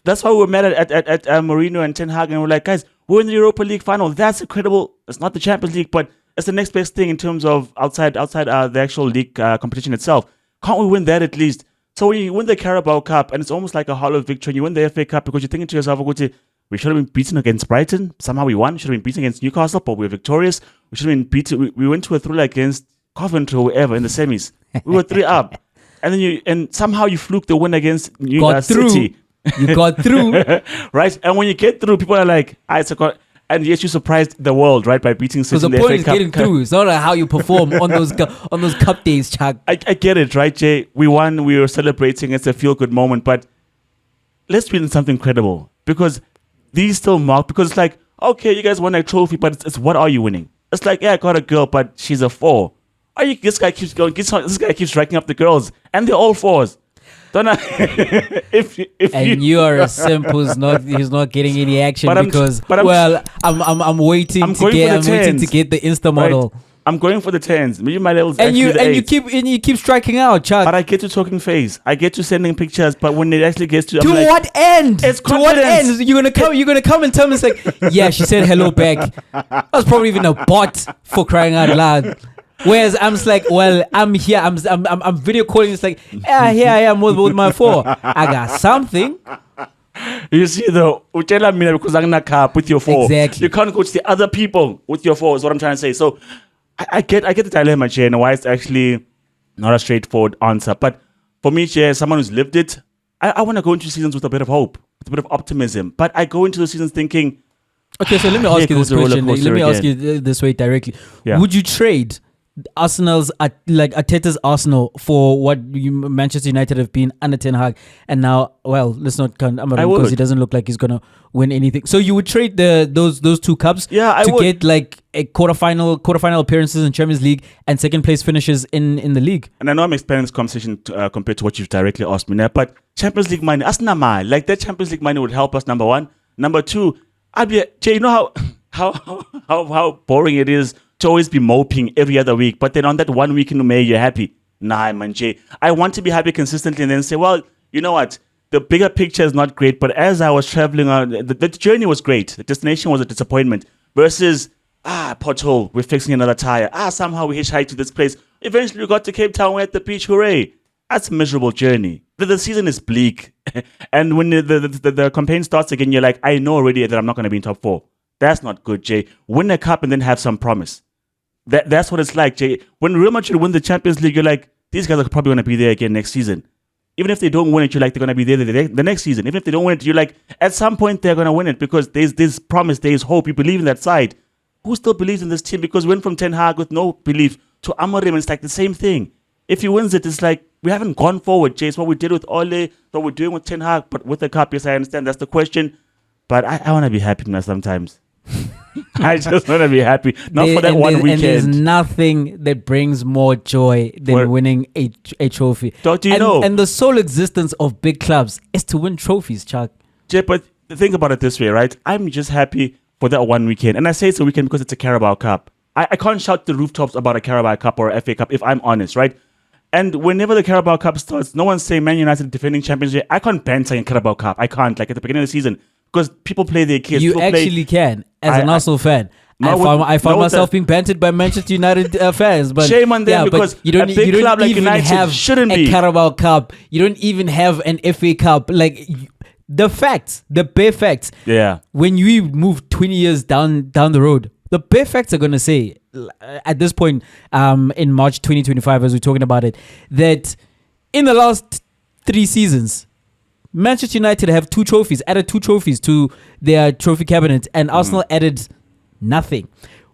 That's why we're mad at Mourinho and Ten Hag, and we're like, guys, we're in the Europa League final. That's incredible. It's not the Champions League, but it's the next best thing in terms of outside the actual league competition itself. Can't we win that at least? So when you win the Carabao Cup, and it's almost like a hollow victory, and you win the FA Cup because you're thinking to yourself, we should have been beaten against Brighton. Somehow we won. We should have been beaten against Newcastle, but we were victorious. We should have been beaten. We went to a thriller against Coventry or whoever in the semis. We were 3 up. And somehow you fluked the win against through. City. You got through. Right? And when you get through, people are like, and yes, you surprised the world, right, by beating City. Because the point is getting through. It's not like how you perform on those cup days, Chuck. I get it, right, Jay? We won. We were celebrating. It's a feel-good moment. But let's win something credible. Because these still mark. Because it's like, okay, you guys won a trophy, but it's what are you winning? It's like, yeah, I got a girl, but she's a 4. This guy keeps going. This guy keeps racking up the girls. And they're all 4s. Don't I? you are a simp he's not getting any action I'm waiting to get the Insta model. Right. I'm going for the 10s. Maybe my levels and you keep striking out, Chuck. But I get to talking face. I get to sending pictures. But when it actually gets to what end? It's to what end? You're gonna come and tell me it's like, yeah, she said hello back. That was probably even a bot, for crying out loud. Whereas I'm just like, well, I'm here. I'm video calling. It's like, yeah, here I am with my 4. I got something. You see, though, utela mina because I'm not cap with your 4. Exactly. You can't coach the other people with your 4. Is what I'm trying to say. So, I get the dilemma, Jay, and why it's actually not a straightforward answer. But for me, Jay, as someone who's lived it, I want to go into seasons with a bit of hope, with a bit of optimism. But I go into the seasons thinking, okay, so let me ask you this question. Let me ask you this way directly. Yeah. Would you trade Arsenal's Arteta's Arsenal for what Manchester United have been under Ten Hag, and now, well, let's not count Amarim because he doesn't look like he's gonna win anything. So you would trade those 2 cups to get like a quarterfinal appearances in Champions League and second place finishes in the league. And I know I'm expanding this conversation compared to what you've directly asked me now, but Champions League money, like that Champions League money would help us. Number 1, number 2, Jay, you know how boring it is to always be moping every other week, but then on that 1 week in May, you're happy. Nah, man, Jay. I want to be happy consistently and then say, well, you know what? The bigger picture is not great, but as I was traveling on, the journey was great. The destination was a disappointment versus, pothole, we're fixing another tire. Somehow we hitchhiked to this place. Eventually we got to Cape Town, we're at the beach, hooray. That's a miserable journey. The season is bleak. And when the campaign starts again, you're like, I know already that I'm not going to be in top 4. That's not good, Jay. Win a cup and then have some promise. That's what it's like, Jay. When Real Madrid win the Champions League, you're like, these guys are probably going to be there again next season. Even if they don't win it, you're like, they're going to be there the next season. Even if they don't win it, you're like, at some point they're going to win it because there's promise, there's hope. You believe in that side. Who still believes in this team? Because we went from Ten Hag with no belief to Amarim, and it's like the same thing. If he wins it, it's like, we haven't gone forward, Jay. It's what we did with Ole, what we're doing with Ten Hag, but with the cup, yes, I understand. That's the question. But I want to be happy now sometimes. I just want to be happy. Not for that 1 weekend. And there's nothing that brings more joy than winning a trophy. Don't you know? And the sole existence of big clubs is to win trophies, Chuck. Jay, but think about it this way, right? I'm just happy for that 1 weekend. And I say it's a weekend because it's a Carabao Cup. I can't shout the rooftops about a Carabao Cup or a FA Cup if I'm honest, right? And whenever the Carabao Cup starts, no one's saying Man United defending champions. I can't banter in Carabao Cup. I can't, like at the beginning of the season. Because people play their kids. You actually can, as an Arsenal fan. I found myself being bantered by Manchester United fans. But shame on them because you don't big club like even United have shouldn't a be. Carabao Cup. You don't even have an FA Cup. Like the facts, the bare facts. Yeah. When you move 20 years down the road, the bare facts are going to say at this point in March 2025, as we're talking about it, that in the last 3 seasons, Manchester United have added 2 trophies to their trophy cabinet, and Arsenal added nothing.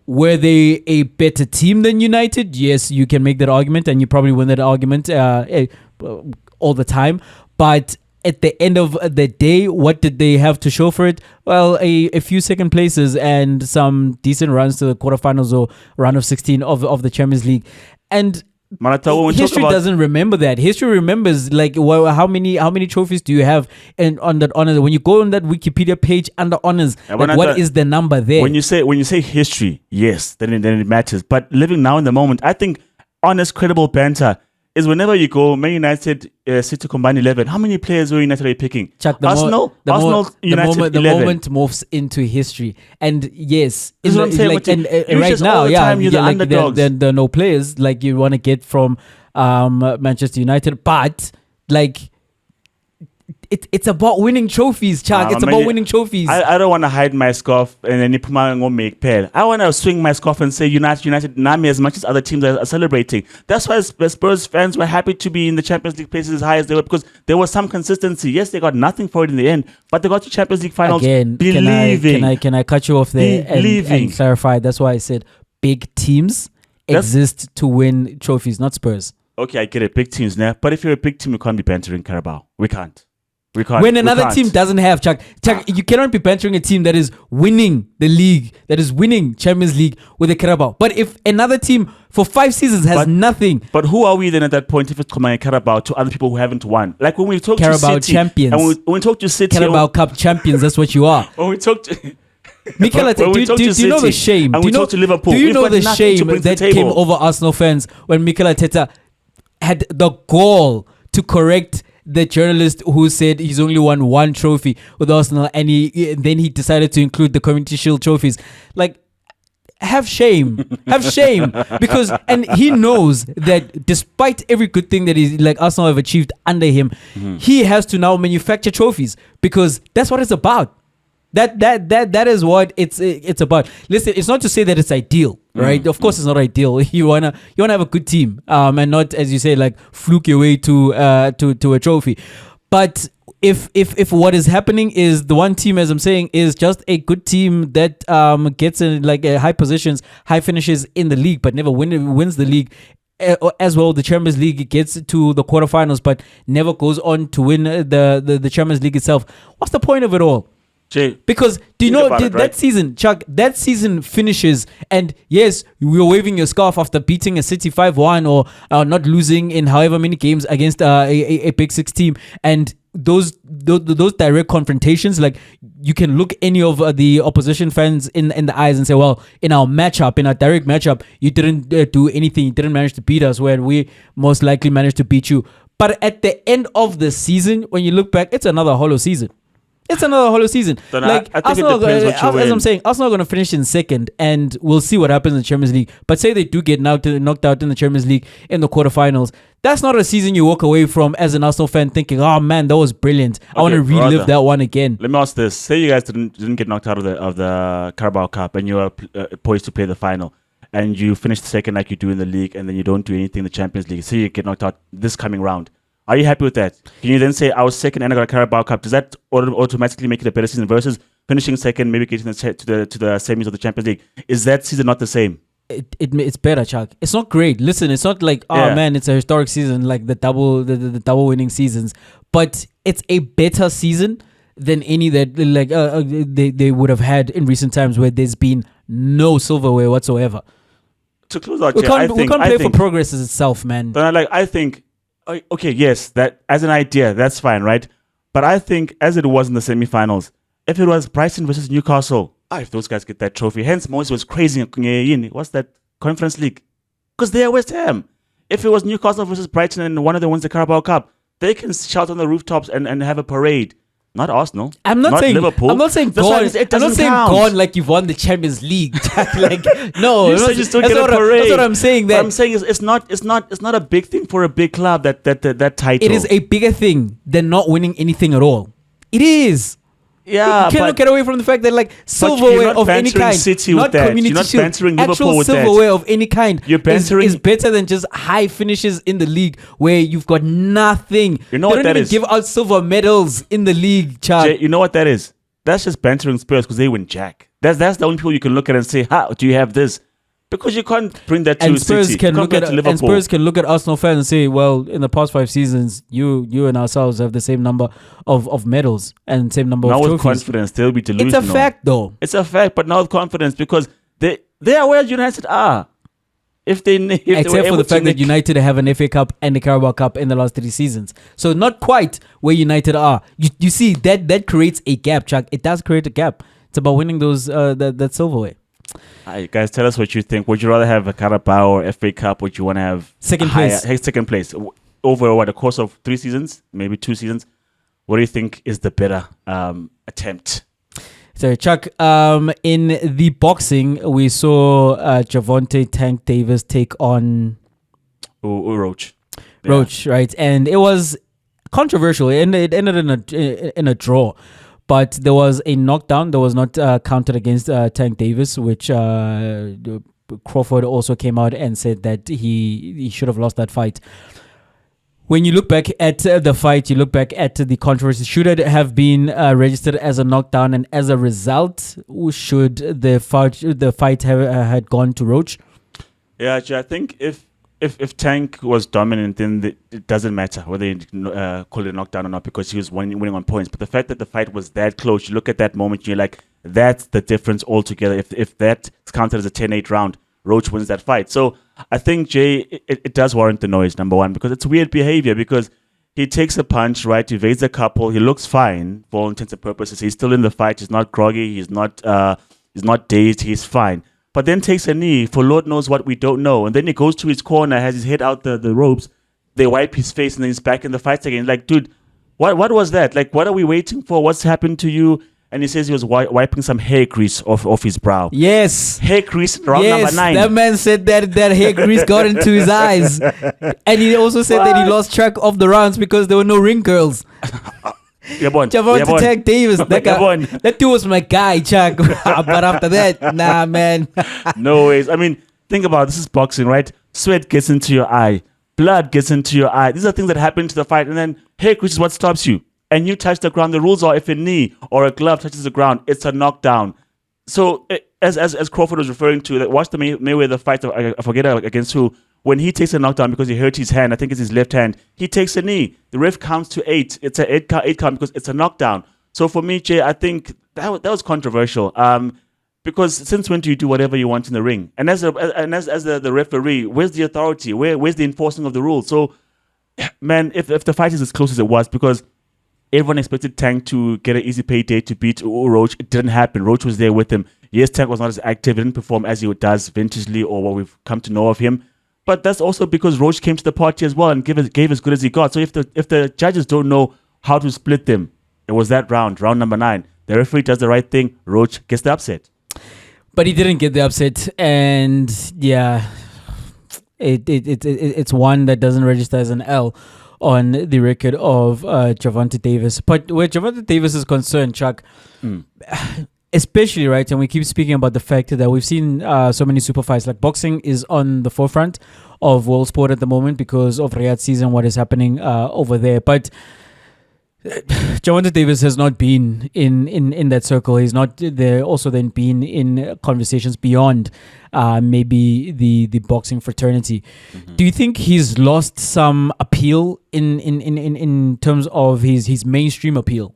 Were they a better team than United? Yes, you can make that argument, and you probably win that argument all the time. But at the end of the day, what did they have to show for it? Well, a few second places and some decent runs to the quarterfinals or round of 16 of the Champions League. And history doesn't remember that. History remembers like how many trophies do you have on that honors? When you go on that Wikipedia page under honors, what is the number there? When you say history, yes, then it matters. But living now in the moment, I think honest, credible banter is whenever you go, Man United, City combined 11. How many players were United are picking? Chuck, Arsenal, United, the moment morphs into history, and yes, this is what I'm saying. Like, right now, there are no players like you want to get from Manchester United, but like it's about winning trophies, Chuck. It's about winning trophies. I don't want to hide my scarf and then you make pair. I want to swing my scarf and say United Nami as much as other teams are celebrating. That's why Spurs fans were happy to be in the Champions League places as high as they were, because there was some consistency. Yes, they got nothing for it in the end, but they got to Champions League finals again. Believing. Can I cut you off there and clarify? That's why I said big teams exist to win trophies, not Spurs. Okay, I get it. Big teams now. But if you're a big team, you can't be bantering Carabao. We can't. When another team doesn't have, Chuck, you cannot be bantering a team that is winning the league, that is winning Champions League with a Carabao. But if another team for 5 seasons has nothing. But who are we then at that point if it's comparing Carabao to other people who haven't won? Like when we talk to City. Carabao champions. And when we talk to City. Carabao Cup champions, that's what you are. When we talk to... Mikel Arteta, do you know the shame? And we talk to Liverpool. Do you know the shame that came over Arsenal fans when Mikel Arteta had the gall to correct the journalist who said he's only won 1 trophy with Arsenal, and then he decided to include the Community Shield trophies? Like, have shame, because and he knows that despite every good thing that Arsenal have achieved under him, he has to now manufacture trophies, because that's what it's about. That is what it's about. Listen, it's not to say that it's ideal, right? Of course, it's not ideal. You wanna have a good team, and not, as you say, like fluke your way to a trophy. But if what is happening is the one team, as I'm saying, is just a good team that gets in high positions, high finishes in the league, but never wins the league. As well, the Champions League gets to the quarterfinals, but never goes on to win the Champions League itself. What's the point of it all? Jay, because do you know that season, Chuck, that season finishes, and yes, you're waving your scarf after beating a City 5-1 or not losing in however many games against a Big Six team, and those direct confrontations, like you can look any of the opposition fans in the eyes and say, well, in our direct matchup, you didn't do anything, you didn't manage to beat us, where we most likely managed to beat you. But at the end of the season, when you look back, it's another hollow season. It's another hollow season. Then I think Arsenal, it depends what you as I'm saying, Arsenal are going to finish in second, and we'll see what happens in the Champions League. But say they do get knocked out in the Champions League in the quarterfinals. That's not a season you walk away from as an Arsenal fan thinking, "Oh man, that was brilliant. I want to relive that one again." Let me ask this: say you guys didn't get knocked out of the Carabao Cup, and you are poised to play the final, and you finish second like you do in the league, and then you don't do anything in the Champions League. Say you get knocked out this coming round. Are you happy with that? Can you then say, I was second and I got a Carabao Cup? Does that automatically make it a better season versus finishing second, maybe getting to the semis of the Champions League? Is that season not the same? It's better, Chuck. It's not great. Listen, it's not like, man, it's a historic season like the double winning seasons. But it's a better season than any that they would have had in recent times where there's been no silverware whatsoever. To close out, we can't play for progress as itself, man. But I think... Okay, yes, that as an idea, that's fine, right? But I think as it was in the semi-finals, if it was Brighton versus Newcastle, if those guys get that trophy, hence Moses was crazy. What's that Conference League? Because they are West Ham. If it was Newcastle versus Brighton and one of them wins the Carabao Cup, they can shout on the rooftops and have a parade. Not Arsenal. I'm not saying Liverpool. I'm not saying gone. I'm not saying gone like you've won the Champions League. Like no, you still get a parade. That's what I'm saying. What I'm saying is it's not a big thing for a big club that title. It is a bigger thing than not winning anything at all. It is. Yeah, you cannot get away from the fact that silverware of any kind, City not with that. Community You're not Shield, bantering Liverpool actual with silverware that. of any kind is better than just high finishes in the league where you've got nothing. You know they what don't that even is? give out silver medals in the league, Chad. Jay, you know what that is? That's just bantering Spurs because they win jack. That's the only people you can look at and say, how do you have this? Because you can't bring that to City. And Spurs can look at Arsenal fans and say, well, in the past 5 seasons, you and ourselves have the same number of medals and same number of trophies. Now with confidence, they'll be delusional. It's a fact, though. It's a fact, but now with confidence because they are where United are. Except for the fact that United have an FA Cup and the Carabao Cup in the last 3 seasons. So not quite where United are. You see, that creates a gap, Chuck. It does create a gap. It's about winning those that silverware. Alright, guys, tell us what you think. Would you rather have a Carabao or FA Cup? Would you want to have second place over the course of 3 seasons, maybe 2 seasons? What do you think is the better attempt? So, Chuck, in the boxing, we saw Gervonta Tank Davis take on Roach. Roach, right? And it was controversial. It ended in a draw. But there was a knockdown that was not counted against Tank Davis, which Crawford also came out and said that he should have lost that fight. When you look back at the fight, you look back at the controversy. Should it have been registered as a knockdown, and as a result, should the fight have had gone to Roach? Yeah, I think if Tank was dominant, then it doesn't matter whether you call it a knockdown or not, because he was winning on points. But the fact that the fight was that close, you look at that moment, you're like, that's the difference altogether. If that's counted as a 10-8 round, Roach wins that fight. So I think, Jay, it does warrant the noise, number one, because it's weird behavior, because he takes a punch, right? He evades a couple. He looks fine for all intents and purposes. He's still in the fight. He's not groggy. He's not dazed. He's fine. But then takes a knee for Lord knows what we don't know. And then he goes to his corner, has his head out the ropes. They wipe his face, and then he's back in the fight again. Like, dude, what was that? Like, what are we waiting for? What's happened to you? And he says he was wiping some hair grease off his brow. Yes. Hair grease, round number 9. That man said that hair grease got into his eyes. And he also said that he lost track of the rounds because there were no ring girls. Gervonta Tank Davis, that dude was my guy, Chuck. But after that, nah, man. No ways. I mean, think about it. This is boxing, right? Sweat gets into your eye. Blood gets into your eye. These are things that happen to the fight. And then hair grease is what stops you. And you touch the ground. The rules are if a knee or a glove touches the ground, it's a knockdown. So as Crawford was referring to, watch the Mayweather fight, I forget against who, when he takes a knockdown because he hurt his hand, I think it's his left hand, he takes a knee. The ref counts to 8. It's an 8 count because it's a knockdown. So for me, Jay, I think that was controversial. Because since when do you do whatever you want in the ring? And as the referee, where's the authority? Where's the enforcing of the rules? So, man, if the fight is as close as it was, because everyone expected Tank to get an easy payday to beat Roach. It didn't happen. Roach was there with him. Yes, Tank was not as active. He didn't perform as he does vintagely or what we've come to know of him. But that's also because Roach came to the party as well and gave as good as he got. So if the judges don't know how to split them, it was that round number 9. The referee does the right thing. Roach gets the upset. But he didn't get the upset. And yeah, it's one that doesn't register as an L on the record of Gervonta Davis. But where Gervonta Davis is concerned, Chuck, especially, right, and we keep speaking about the fact that we've seen so many super fights. Like, boxing is on the forefront of world sport at the moment because of Riyadh season, what is happening over there. But Gervonta Davis has not been in that circle. He's not there. Also, then been in conversations beyond maybe the boxing fraternity. Mm-hmm. Do you think he's lost some appeal in terms of his mainstream appeal?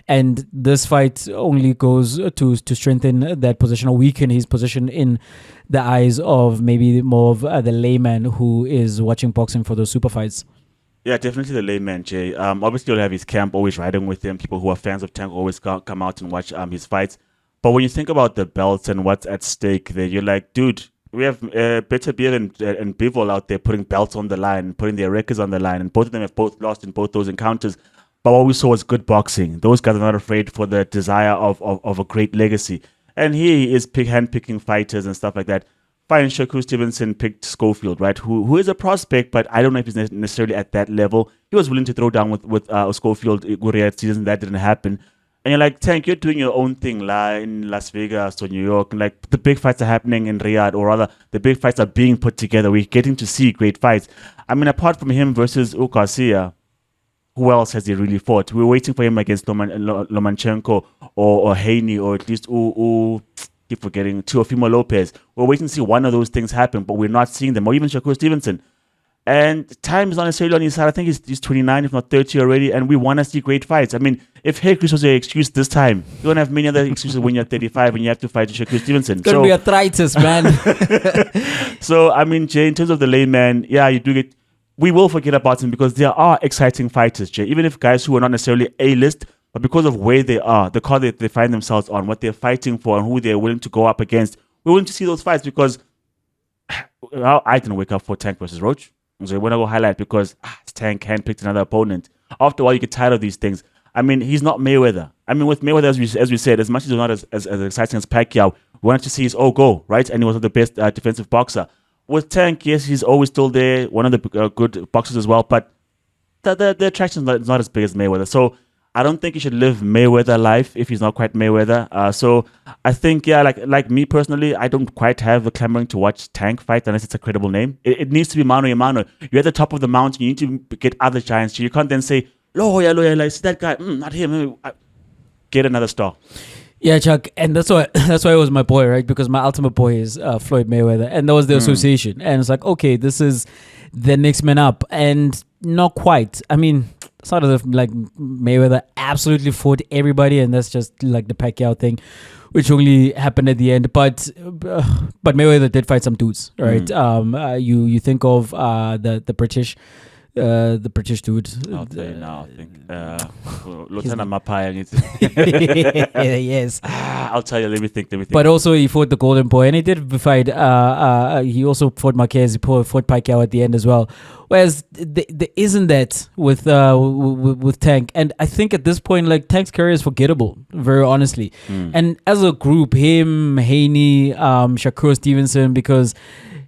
And this fight only goes to strengthen that position or weaken his position in the eyes of maybe more of the layman who is watching boxing for those super fights. Yeah, definitely the layman, Jay. Obviously, he'll have his camp always riding with him. People who are fans of Tank always come out and watch his fights. But when you think about the belts and what's at stake there, you're like, dude, we have Better Beer and Bivol out there putting belts on the line, putting their records on the line, and both of them have both lost in both those encounters. But what we saw was good boxing. Those guys are not afraid for the desire of a great legacy. And here he is hand-picking fighters and stuff like that. Fine, Shakur Stevenson picked Schofield, right? Who is a prospect, but I don't know if he's necessarily at that level. He was willing to throw down with Schofield Guriat season. That didn't happen. And you're like, Tank, you're doing your own thing in Las Vegas or New York. And like, the big fights are happening in Riyadh, or rather, the big fights are being put together. We're getting to see great fights. I mean, apart from him versus Garcia, who else has he really fought? We were waiting for him against Lomachenko or Haney, or at least keep forgetting Teofimo Lopez. We're waiting to see one of those things happen, but we're not seeing them, or even Shakur Stevenson. And time is not necessarily on his side. I think he's 29, if not 30 already, and we want to see great fights. I mean, if hair grease was your excuse this time, you don't have many other excuses when you're 35 and you have to fight Shakur Stevenson. It's going to be arthritis, man. So, I mean, Jay, in terms of the layman, yeah, you do get... We will forget about him because there are exciting fighters, Jay. Even if guys who are not necessarily A-list, but because of where they are, the card that they find themselves on, what they're fighting for, and who they're willing to go up against, we're willing to see those fights because I didn't wake up for Tank versus Roach. So we're going to go highlight because Tank handpicked another opponent. After a while, you get tired of these things. I mean, he's not Mayweather. I mean, with Mayweather, as we said, as much as he's not as exciting as Pacquiao, we wanted to see his go, right? And he was the best defensive boxer. With Tank, yes, he's always still there, one of the good boxers as well, but the attraction is not as big as Mayweather. So I don't think he should live Mayweather life if he's not quite Mayweather. So I think, yeah, like me personally, I don't quite have the clamoring to watch Tank fight unless it's a credible name. It needs to be mano a mano. You're at the top of the mountain. You need to get other giants. You can't then say, lawyer, like, see that guy, not him. Get another star. Yeah, Chuck, and that's why it was my boy, right? Because my ultimate boy is Floyd Mayweather, and that was the association. And it's like, okay, this is the next man up, and not quite. I mean, it's not as if like Mayweather absolutely fought everybody, and that's just like the Pacquiao thing, which only happened at the end. But Mayweather did fight some dudes, right? You think of the British. The British dude. I'll tell you now. I think Lieutenant Mapai. Yes. I'll tell you. Let me think. But also he fought the Golden Boy, and he did fight. He also fought Marquez. He fought Pacquiao at the end as well. Whereas there isn't that with Tank, and I think at this point, like Tank's career is forgettable, very honestly. And as a group, him, Haney, Shakur Stevenson, because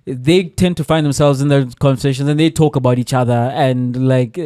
they tend to find themselves in their conversations and they talk about each other, and like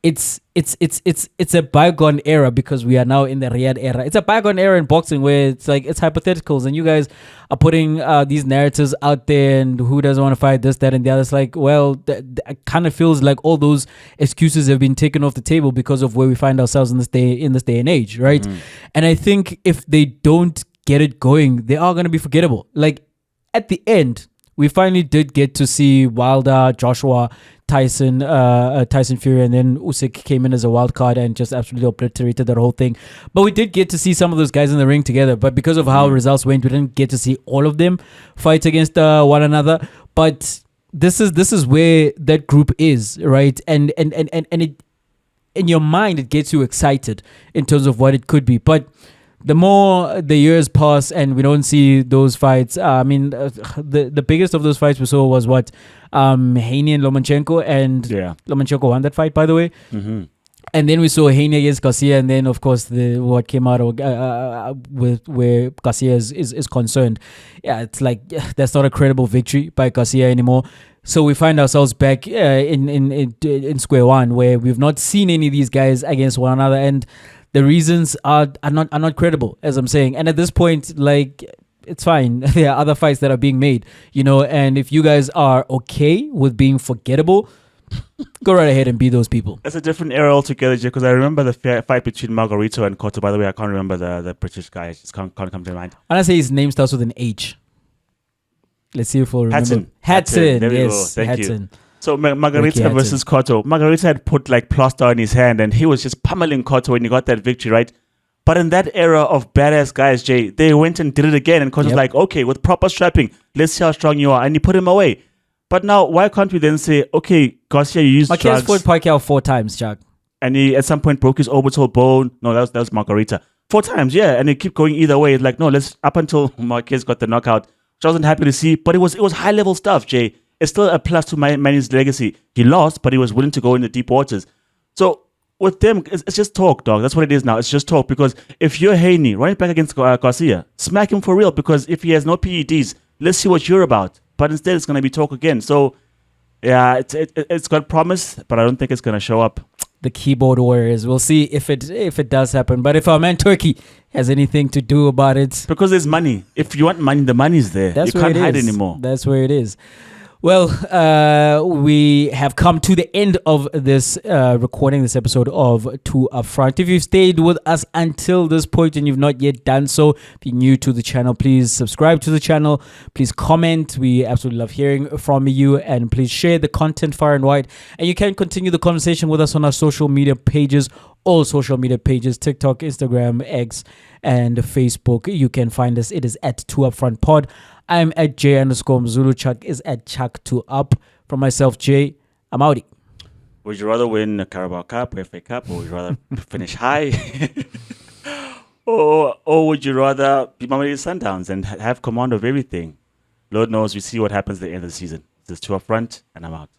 it's a bygone era because we are now in the Riyadh era. It's a bygone era in boxing where it's like it's hypotheticals and you guys are putting these narratives out there, and who doesn't want to fight this, that, and the other. It's like, well, it kind of feels like all those excuses have been taken off the table because of where we find ourselves in this day and age, right? And I think if they don't get it going, they are going to be forgettable. Like at the end, we finally did get to see Wilder, Joshua, Tyson Fury, and then Usyk came in as a wild card and just absolutely obliterated that whole thing. But we did get to see some of those guys in the ring together. But because of how results went, we didn't get to see all of them fight against one another. But this is where that group is, right? And it, in your mind, it gets you excited in terms of what it could be. But the more the years pass and we don't see those fights, I mean, the biggest of those fights we saw was what, Haney and Lomachenko, and Lomachenko won that fight, by the way. And then we saw Haney against Garcia, and then of course what came out with where Garcia is concerned. Yeah, it's like that's not a credible victory by Garcia anymore. So we find ourselves back in square one, where we've not seen any of these guys against one another, and the reasons are not credible, as I'm saying. And at this point, like, it's fine. There are other fights that are being made, you know, and if you guys are okay with being forgettable, go right ahead and be those people. That's a different era altogether, because I remember the fight between Margarito and Cotto. By the way, I can't remember the British guy. I just can't come to mind. I want to say his name starts with an H. Let's see if we'll remember. Hatton. There yes, we go. Thank Hatton. you. So Margarita versus Cotto. Margarita had put like plaster on his hand and he was just pummeling Cotto when he got that victory, right? But in that era of badass guys, Jay, they went and did it again, and Cotto's like, okay, with proper strapping, let's see how strong you are, and he put him away. But now, why can't we then say, okay, Garcia, you used drugs. Marquez fought Pacquiao 4 times, Jack. And he at some point broke his orbital bone. No, that was Margarita. 4 times, yeah, and they keep going either way. It's like, no, let's up until Marquez got the knockout, which I wasn't happy to see, but it was high level stuff, Jay. It's still a plus to Manny's legacy. He lost, but he was willing to go in the deep waters. So with them, it's just talk, dog. That's what it is now. It's just talk. Because if you're Haney running back against Garcia, smack him for real. Because if he has no PEDs, let's see what you're about. But instead, it's going to be talk again. So yeah, it's got promise, but I don't think it's going to show up. The keyboard warriors. We'll see if it does happen. But if our man Turkey has anything to do about it, because there's money. If you want money, the money's there. That's you where can't it hide is. anymore. That's where it is. Well, we have come to the end of this recording, this episode of Two Up Front. If you've stayed with us until this point and you've not yet done so, if you're new to the channel, please subscribe to the channel. Please comment. We absolutely love hearing from you. And please share the content far and wide. And you can continue the conversation with us on our social media pages. All social media pages, TikTok, Instagram, X, and Facebook. You can find us. It is at 2UpFront Pod. I'm at J_Mzulu. Chuck is at Chuck2Up. From myself, Jay, I'm outie. Would you rather win a Carabao Cup, FA Cup, or would you rather finish high? or would you rather be Mamelodi Sundowns and have command of everything? Lord knows, we see what happens at the end of the season. This is 2UpFront, and I'm out.